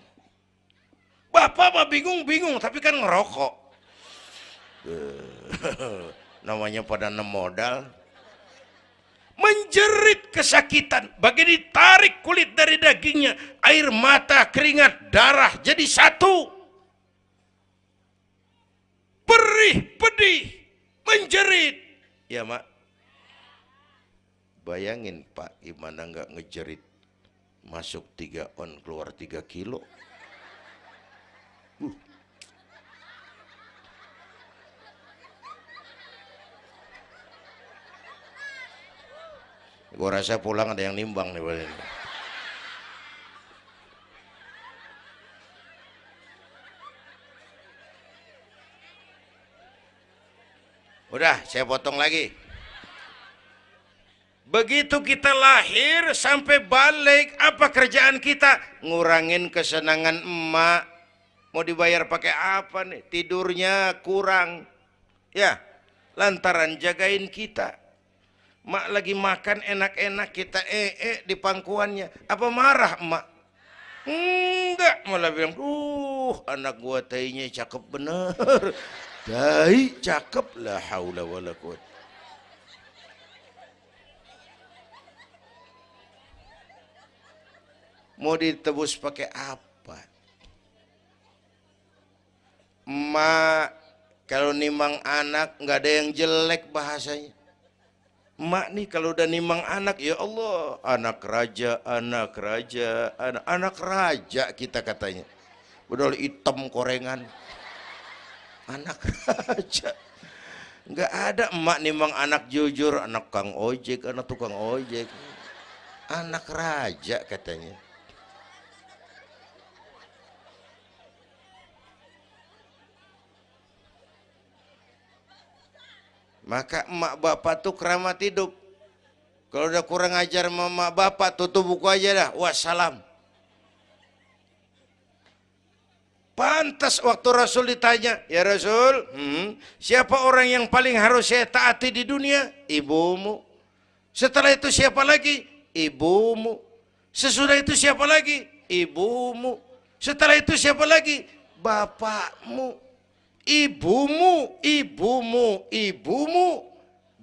Speaker 1: Bapak mah bingung-bingung tapi kan ngerokok. Namanya pada modal. Menjerit kesakitan, bagai ditarik kulit dari dagingnya, air mata, keringat, darah jadi satu. Perih, pedih, menjerit. Ya mak, bayangin Pak, gimana nggak ngejerit. Masuk 3 on, keluar 3 kilo. Gue rasa pulang ada yang nimbang nih. Udah, saya potong lagi. Begitu kita lahir sampai balik, apa kerjaan kita? Ngurangin kesenangan emak. Mau dibayar pakai apa nih? Tidurnya kurang. Ya, lantaran jagain kita. Mak lagi makan enak-enak, kita di pangkuannya. Apa marah emak? Enggak, malah bilang, anak gua tainya cakep bener. Tai cakep, la haula wala quwwata. Mau ditebus pakai apa? Emak Kalau nimang anak nggak ada yang jelek bahasanya. Mak nih kalau udah nimang anak, ya Allah, anak raja, anak raja, anak raja kita katanya. Padahal hitam korengan. Anak raja. Nggak ada emak nimang anak jujur, anak kang ojek, anak tukang ojek. Anak raja katanya. Maka emak bapak tuh keramat hidup. Kalau udah kurang ajar mama bapak, tutup buku aja dah. Wassalam. Pantas waktu Rasul ditanya, ya Rasul, siapa orang yang paling harus saya taati di dunia? Ibumu. Setelah itu siapa lagi? Ibumu. Sesudah itu siapa lagi? Ibumu. Setelah itu siapa lagi? Bapakmu. Ibumu, ibumu, ibumu,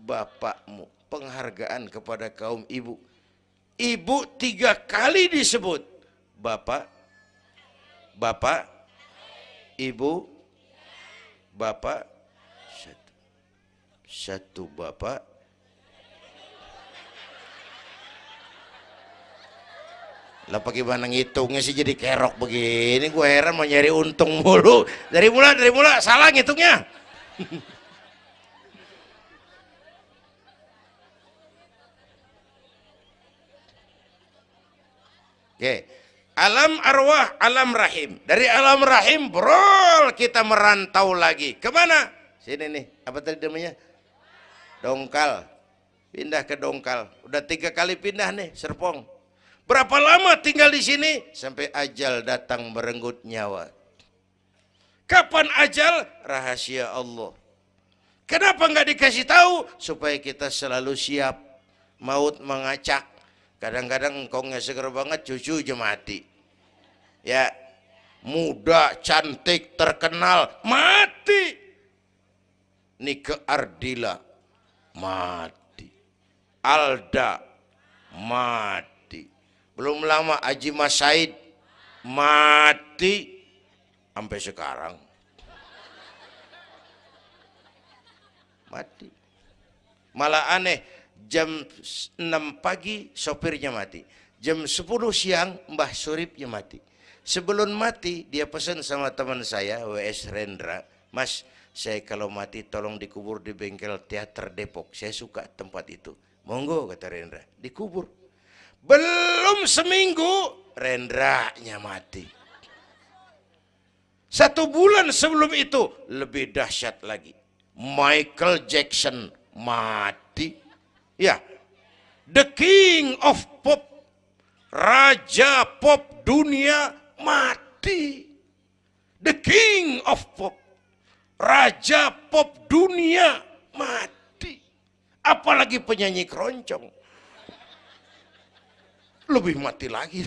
Speaker 1: bapakmu. Penghargaan kepada kaum ibu. Ibu 3 kali disebut. Bapak, bapak, ibu, bapak, satu bapak. Lah bagaimana ngitungnya sih jadi kerok begini? Gue heran, mau nyari untung mulu. Dari mula salah ngitungnya. Oke. Alam arwah, alam rahim. Dari alam rahim, brol, kita merantau lagi. Kemana? Sini nih, apa tadi namanya? Dongkal. Pindah ke Dongkal. Udah 3 kali pindah nih, Serpong. Berapa lama tinggal di sini? Sampai ajal datang merenggut nyawa. Kapan ajal? Rahasia Allah. Kenapa nggak dikasih tahu? Supaya kita selalu siap. Maut mengacak. Kadang-kadang engkau nggak seger banget, cucu aja mati. Ya, muda, cantik, terkenal, mati. Nike Ardila, mati. Alda, mati. Belum lama Haji Mas Said, mati. Sampai sekarang. Mati. Malah aneh. Jam 6 pagi sopirnya mati. Jam 10 siang Mbah Suripnya mati. Sebelum mati dia pesan sama teman saya WS Rendra, Mas, saya kalau mati tolong dikubur di bengkel teater Depok. Saya suka tempat itu. Monggo, kata Rendra. Dikubur. Belum seminggu Rendranya mati. 1 bulan sebelum itu lebih dahsyat lagi. Michael Jackson mati. Ya, the king of pop, raja pop dunia mati. The king of pop, raja pop dunia mati. Apalagi penyanyi keroncong, lebih mati lagi.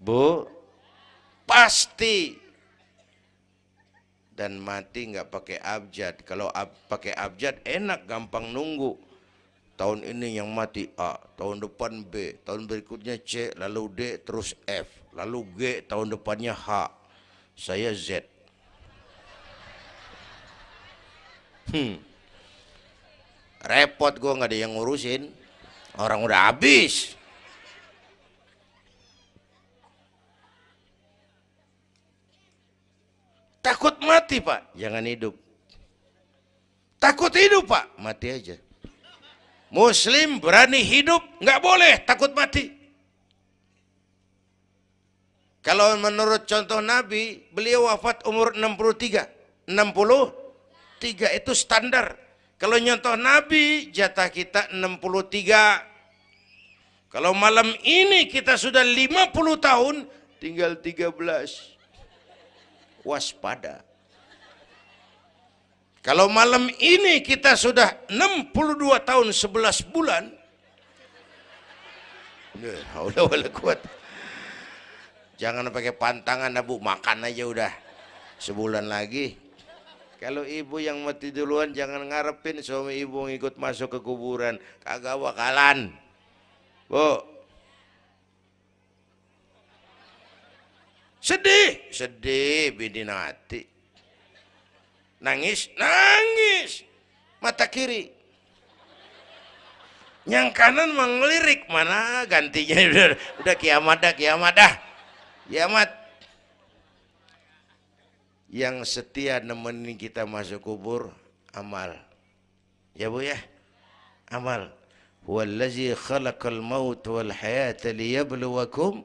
Speaker 1: Bu, pasti. Dan mati nggak pakai abjad. Kalau pakai abjad enak, gampang nunggu. Tahun ini yang mati A, tahun depan B, tahun berikutnya C, lalu D, terus F, lalu G, tahun depannya H. Saya Z. Repot gue, nggak ada yang ngurusin. Orang udah habis. Takut mati Pak, jangan hidup. Takut hidup Pak, mati aja. Muslim berani hidup, nggak boleh takut mati. Kalau menurut contoh Nabi, beliau wafat umur 63. 63 itu standar. Kalau nyontoh Nabi, jatah kita 63. Kalau malam ini kita sudah 50 tahun, tinggal 13. Waspada. Kalau malam ini kita sudah 62 tahun 11 bulan, udah kuat. Jangan pakai pantangan Bu, makan aja udah. Sebulan lagi. Kalau ibu yang mati duluan jangan ngarepin suami ibu ngikut masuk ke kuburan, kagak bakalan. Bu. Sedih, sedih bidinati. Nangis, nangis. Mata kiri. Yang kanan mengelirik, mana gantinya udah kiamat dah, kiamat dah. Kiamat. Yang setia nemenin kita masuk kubur, amal. Ya Bu ya, amal. Wallazi khalaqal maut wal hayata liyabluwakum.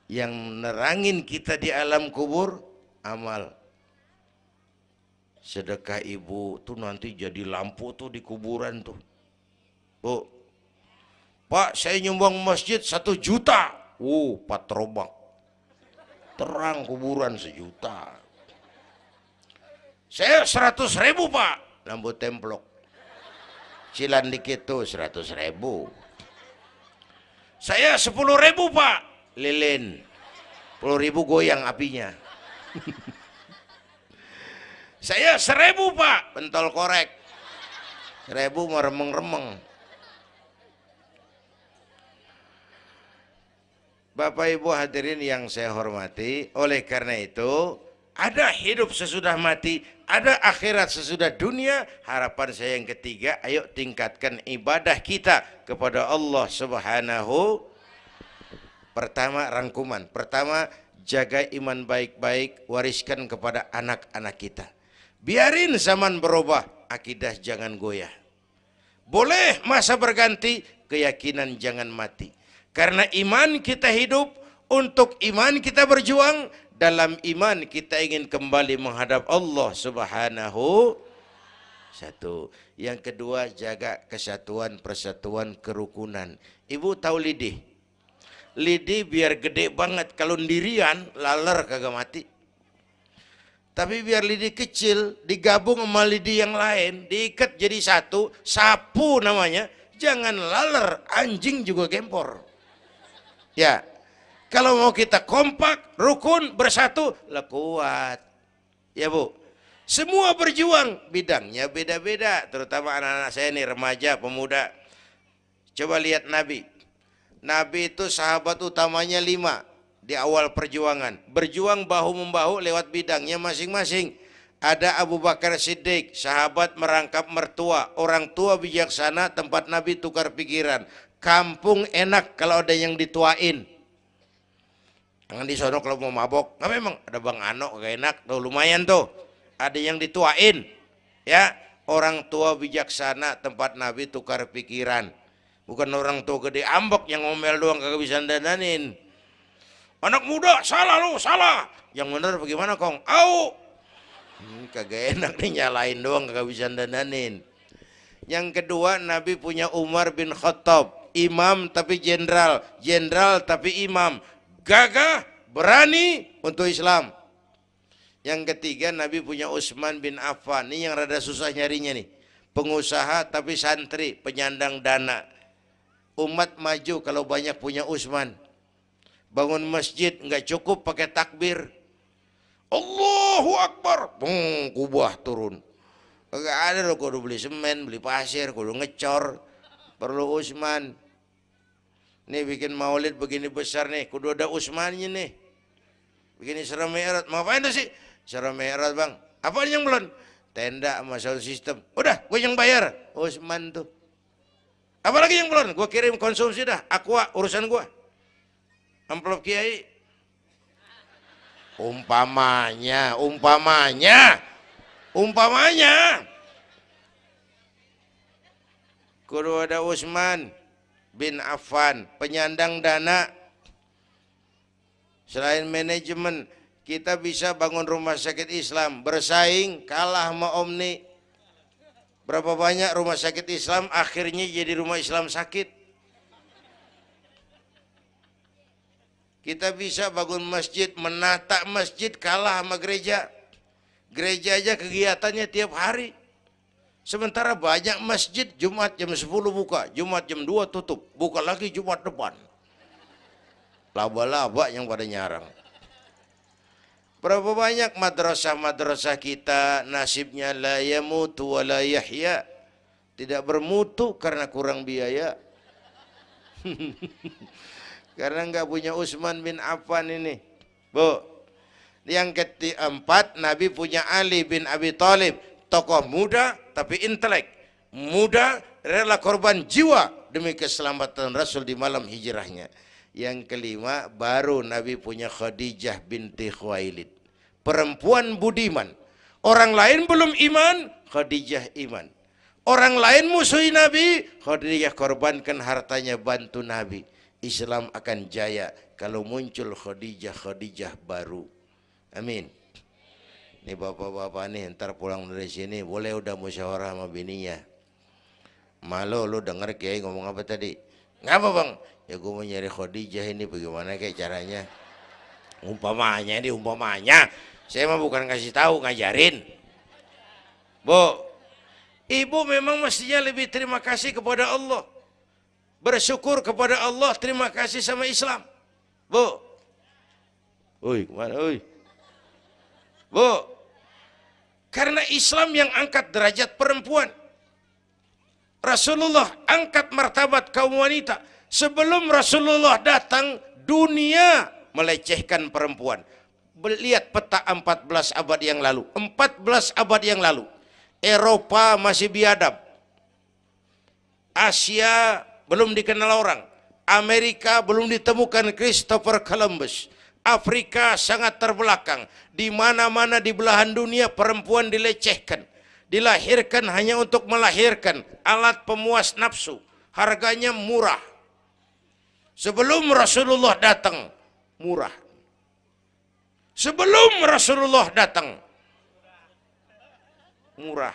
Speaker 1: Yang nerangin kita di alam kubur, amal. Sedekah ibu tuh nanti jadi lampu tuh di kuburan tuh. Bu, Pak saya nyumbang masjid 1 juta. Patrobak. Terang kuburan 1 juta. Saya 100.000 Pak. Lampu templok. Cilan dikit tuh 100.000. Saya 10.000 Pak. Lilin. 10.000 goyang apinya. Saya 1.000 Pak. Pentol korek. 1.000 meremeng-remeng. Bapak Ibu hadirin yang saya hormati, oleh karena itu ada hidup sesudah mati, ada akhirat sesudah dunia. Harapan saya yang ketiga, ayo tingkatkan ibadah kita kepada Allah Subhanahu. Pertama rangkuman, pertama jaga iman baik-baik, wariskan kepada anak-anak kita. Biarin zaman berubah, akidah jangan goyah. Boleh masa berganti, keyakinan jangan mati. Karena iman kita hidup, untuk iman kita berjuang, dalam iman kita ingin kembali menghadap Allah Subhanahu. Satu. Yang kedua, jaga kesatuan, persatuan, kerukunan. Ibu tahu lidi? Lidi biar gede banget, kalau ndirian laler kagak mati. Tapi biar lidi kecil digabung sama lidi yang lain, diikat jadi satu, sapu namanya, jangan laler, anjing juga gempor. Ya, kalau mau kita kompak, rukun, bersatu, lah kuat. Ya Bu, semua berjuang, bidangnya beda-beda, terutama anak-anak saya nih, remaja, pemuda. Coba lihat Nabi. Nabi itu sahabat utamanya 5 di awal perjuangan. Berjuang bahu-membahu lewat bidangnya masing-masing. Ada Abu Bakar Siddiq, sahabat merangkap mertua, orang tua bijaksana, tempat Nabi tukar pikiran. Kampung enak kalau ada yang dituain. Jangan di sono kalau mau mabok. Nggak, memang ada Bang Ano gak enak tuh, lumayan tuh. Ada yang dituain. Ya, orang tua bijaksana, tempat Nabi tukar pikiran. Bukan orang tua gede ambek yang ngomel doang kagak bisa dandanin. Anak muda salah lu, salah. Yang bener bagaimana Kong? Au. Kagak enak nih, nyalain doang kagak bisa dandanin. Yang kedua, Nabi punya Umar bin Khattab. Imam tapi jenderal, jenderal tapi imam, gagah, berani untuk Islam. Yang ketiga, Nabi punya Utsman bin Affan. Ini yang rada susah nyarinya nih. Pengusaha tapi santri, penyandang dana. Umat maju kalau banyak punya Utsman. Bangun masjid nggak cukup pakai takbir. Allahu Akbar, kubah turun. Gak ada loh, kudu beli semen, beli pasir, kudu ngecor. Perlu Utsman. Nih bikin maulid begini besar nih, kudu ada Utsmannya nih. Bikin Isra Mi'raj, mau apain tuh sih? Isra Mi'raj Bang, apa yang belum? Tenda sama sound system. Udah, gue yang bayar. Utsman tuh. Apalagi yang belum? Gue kirim konsumsi dah, Aqua urusan gue. Amplop Kiai. Umpamanya. Kudu ada Utsman bin Affan, penyandang dana. Selain manajemen, kita bisa bangun rumah sakit Islam, bersaing kalah sama Omni. Berapa banyak rumah sakit Islam akhirnya jadi rumah Islam sakit. Kita bisa bangun masjid, menata masjid kalah sama gereja. Gereja aja kegiatannya tiap hari. Sementara banyak masjid Jumat jam 10 buka, Jumat jam 2 tutup, buka lagi Jumat depan. Laba-laba yang pada nyarang. Berapa banyak madrasah-madrasah kita nasibnya la yamutu wa la yahya. Tidak bermutu karena kurang biaya. Karena nggak punya Utsman bin Affan ini. Bu. Yang keempat, Nabi punya Ali bin Abi Thalib, tokoh muda tapi intelek, muda rela korban jiwa demi keselamatan Rasul di malam hijrahnya. Yang kelima, baru Nabi punya Khadijah binti Khuwailid, perempuan budiman. Orang lain belum iman, Khadijah iman. Orang lain musuhi Nabi, Khadijah korbankan hartanya bantu Nabi. Islam akan jaya kalau muncul Khadijah baru. Amin. Nih bapak-bapak nih ntar pulang dari sini boleh udah musyawarah sama bininya. Malu lu denger Kiai ngomong apa tadi? Ngapa bang? Ya gue mau nyari Khadijah ini bagaimana kayak caranya? Umpamanya ini umpamanya. Saya mah bukan kasih tahu, ngajarin. Bu, ibu memang mestinya lebih terima kasih kepada Allah. Bersyukur kepada Allah, terima kasih sama Islam. Bu. Oi, kemana oi? Bu, karena Islam yang angkat derajat perempuan. Rasulullah angkat martabat kaum wanita. Sebelum Rasulullah datang, dunia melecehkan perempuan. Lihat peta 14 abad yang lalu. 14 abad yang lalu. Eropa masih biadab. Asia belum dikenal orang. Amerika belum ditemukan Christopher Columbus. Afrika sangat terbelakang. Di mana-mana di belahan dunia perempuan dilecehkan. Dilahirkan hanya untuk melahirkan, alat pemuas nafsu. Harganya murah. Sebelum Rasulullah datang, murah. Sebelum Rasulullah datang, murah.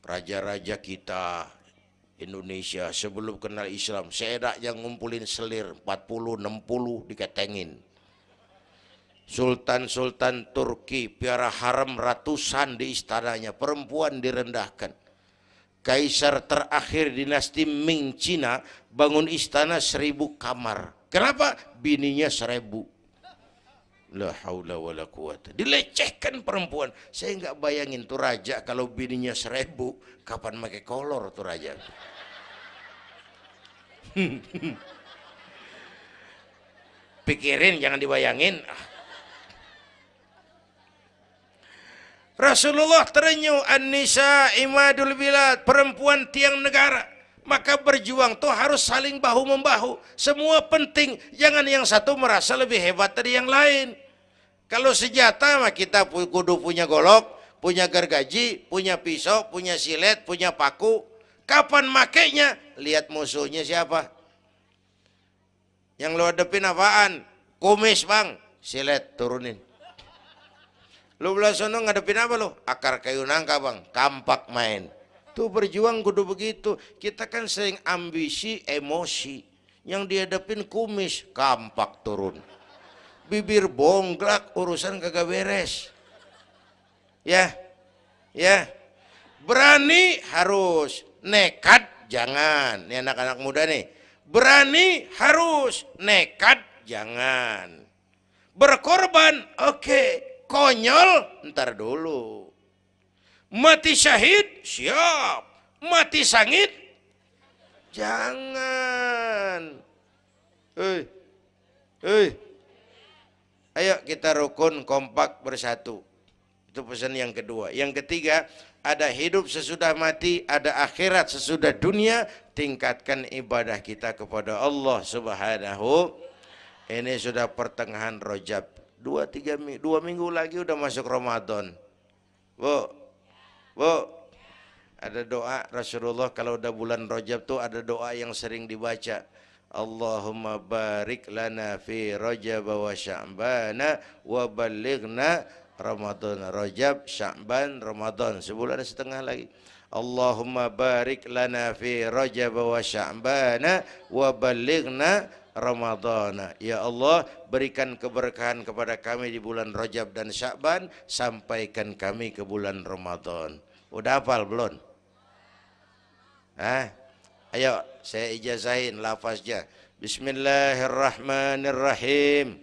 Speaker 1: Raja-raja kita Indonesia sebelum kenal Islam, seedak yang ngumpulin selir 40, 60 diketengin. Sultan-sultan Turki piara haram ratusan di istananya, perempuan direndahkan. Kaisar terakhir dinasti Ming Cina bangun istana 1000 kamar. Kenapa? Bininya 1000. La haula wala quwata. Dilecehkan perempuan. Saya nggak bayangin tuh raja kalau bininya 1000, kapan pakai kolor tuh raja. Pikirin, jangan dibayangin. Rasulullah terenyuh, an-nisa imadul bilad, perempuan tiang negara. Maka berjuang tuh harus saling bahu-membahu. Semua penting, jangan yang satu merasa lebih hebat dari yang lain. Kalau senjata mah kita kudu punya golok, punya gergaji, punya pisau, punya silet, punya paku. Kapan makainya? Lihat musuhnya siapa. Yang lo hadepin apaan? Kumis bang, silet turunin. Lu belah sono ngadepin apa lo? Akar kayu nangka bang, kampak main. Tuh berjuang kudu begitu. Kita kan sering ambisi, emosi. Yang dihadapin kumis, kampak turun. Bibir bonglak, urusan kagak beres. Ya, ya. Berani harus, nekat jangan. Ini anak-anak muda nih. Berani harus, nekat jangan. Berkorban, oke. Konyol, ntar dulu. Mati syahid, siap. Mati sangit, jangan. Ayo kita rukun, kompak, bersatu. Itu pesan yang kedua. Yang ketiga, ada hidup sesudah mati, ada akhirat sesudah dunia. Tingkatkan ibadah kita kepada Allah Subhanahu. Ini sudah pertengahan Rajab. 2 minggu lagi udah masuk Ramadan. Bu, ada doa Rasulullah kalau udah bulan Rajab tuh ada doa yang sering dibaca. Allahumma barik lana fi Rajab wa Sya'bana wa balighna Ramadan. Rajab, Sya'ban, Ramadan, sebulan setengah lagi. Allahumma barik lana fi Rajab wa Sya'bana wa balighna Ramadhan. Ya Allah, berikan keberkahan kepada kami di bulan Rajab dan Sya'ban, sampaikan kami ke bulan Ramadan. Udah hafal belum? Ayo saya ijazahin lafaznya. Bismillahirrahmanirrahim.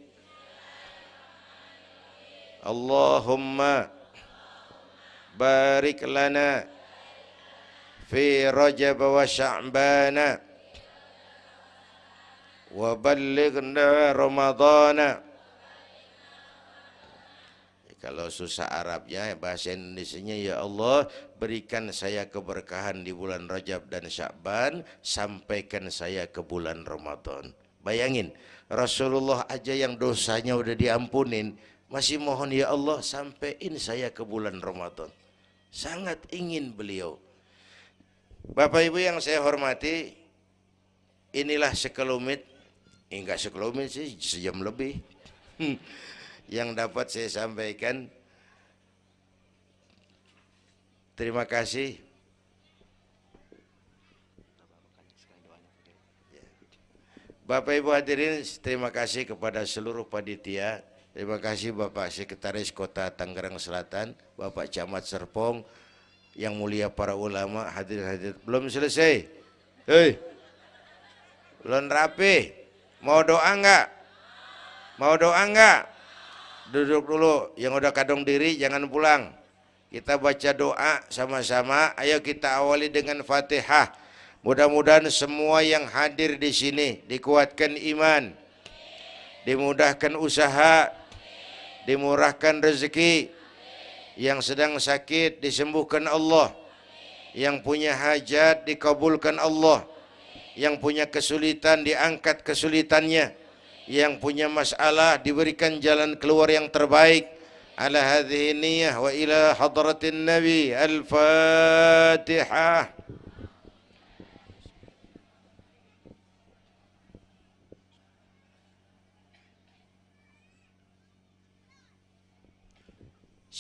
Speaker 1: Allahumma barik lana fi Rajab wa Sya'bana wa ballighna Ramadhana Kalau susah Arabnya, bahasa Indonesianya, ya Allah berikan saya keberkahan di bulan Rajab dan Sya'ban, sampaikan saya ke bulan Ramadan. Bayangin, Rasulullah aja yang dosanya udah diampunin, masih mohon ya Allah sampaiin saya ke bulan Ramadan. Sangat ingin beliau. Bapak Ibu yang saya hormati, inilah sekelumit, enggak sekelumit sih, sejam lebih yang dapat saya sampaikan. Terima kasih. Bapak Ibu hadirin, terima kasih kepada seluruh panitia. Terima kasih Bapak Sekretaris Kota Tangerang Selatan, Bapak Camat Serpong, yang mulia para ulama, hadirin. Belum selesai. Hei, belum rapi. Mau doa enggak? Mau doa enggak? Duduk dulu, yang udah kadung diri jangan pulang. Kita baca doa sama-sama. Ayo kita awali dengan Fatihah. Mudah-mudahan semua yang hadir di sini dikuatkan iman, dimudahkan usaha, dimurahkan rezeki, yang sedang sakit disembuhkan Allah, yang punya hajat dikabulkan Allah, yang punya kesulitan diangkat kesulitannya, yang punya masalah diberikan jalan keluar yang terbaik. Ala hadhihi niyyah wa ila hadratin nabi. Al-Fatihah.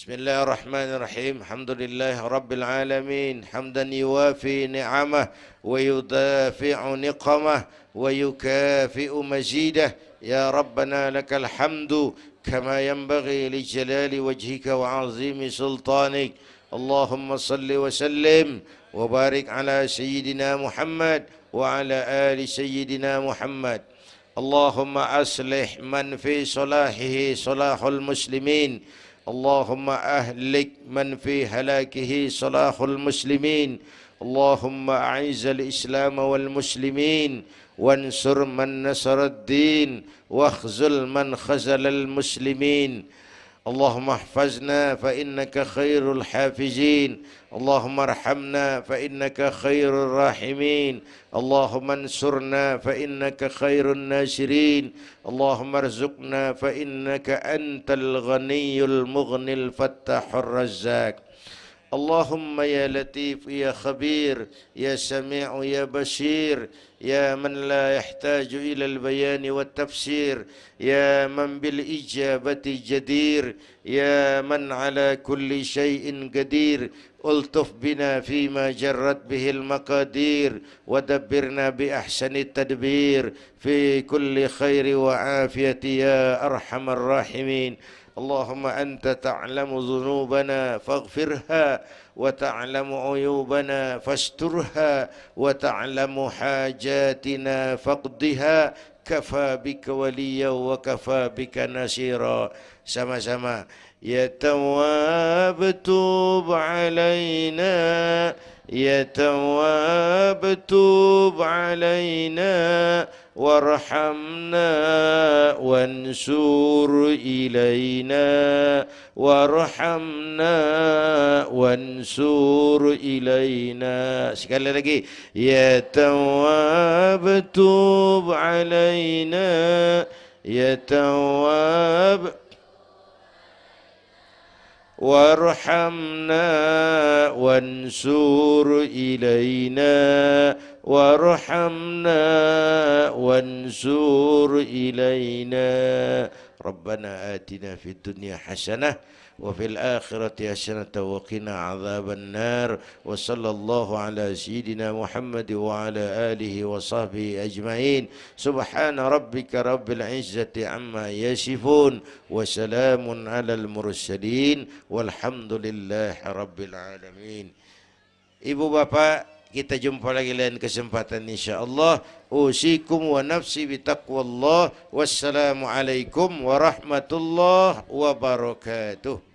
Speaker 1: Bismillahirrahmanirrahim. Alhamdulillah rabbil alamin. Hamdan yuwafi ni'amah wa yudafi'u niqamah wa yukafi'u mazidah. Ya Rabbana lakal hamdu kama yanbaghi li jalali wajhika wa azimi sultanik. Allahumma salli wa sallim wa barik ala sayyidina Muhammad wa ala ali sayyidina Muhammad. Allahumma aslih man fi salahihi salahul muslimin. اللهم أهلك من في هلاكه صلاح المسلمين. اللهم أعز الإسلام والمسلمين وانصر من نصر الدين واخذل من خذل المسلمين. اللهم احفظنا فإنك خير الحافظين. اللهم ارحمنا فإنك خير الراحمين. اللهم انصرنا فإنك خير الناصرين. اللهم ارزقنا فإنك أنت الغني المغني الفتاح الرزاق. اللهم يا لطيف يا خبير يا سميع يا بشير يا من لا يحتاج إلى البيان والتفسير يا من بالإجابة جدير يا من على كل شيء قدير ألطف بنا فيما جرت به المقادير ودبرنا بأحسن التدبير في كل خير وعافية يا أرحم الراحمين. اللهم أنت تعلم ذنوبنا فاغفرها وتعلم عيوبنا فاسترها وتعلم حاجاتنا فاقضها. كفى بك وليا وكفى بك نصيرا. Sama-sama. Ya Tawwab tub alaina, Ya Tawwab tub alaina, warhamna wansur ilaina, warhamna wansur ilaina. Sekali lagi. Ya Tawwab tub alaina, Ya Tawwab warhamna wansur ilaina, warhamna wansur ilaina. Rabbana atina fid dunya hasanah wa fil akhirati hasanah wa qina adzaban nar. Wa sallallahu ala sayyidina Muhammad wa ala alihi wa sahbihi ajma'in. Subhana rabbika rabbil izzati amma yasifun wa salamun alal mursalin walhamdulillahi rabbil alamin. Ibu bapak, kita jumpa lagi lain kesempatan insyaallah. Usikum wa nafsi bitaqwallah. Wassalamualaikum warahmatullahi wabarakatuh.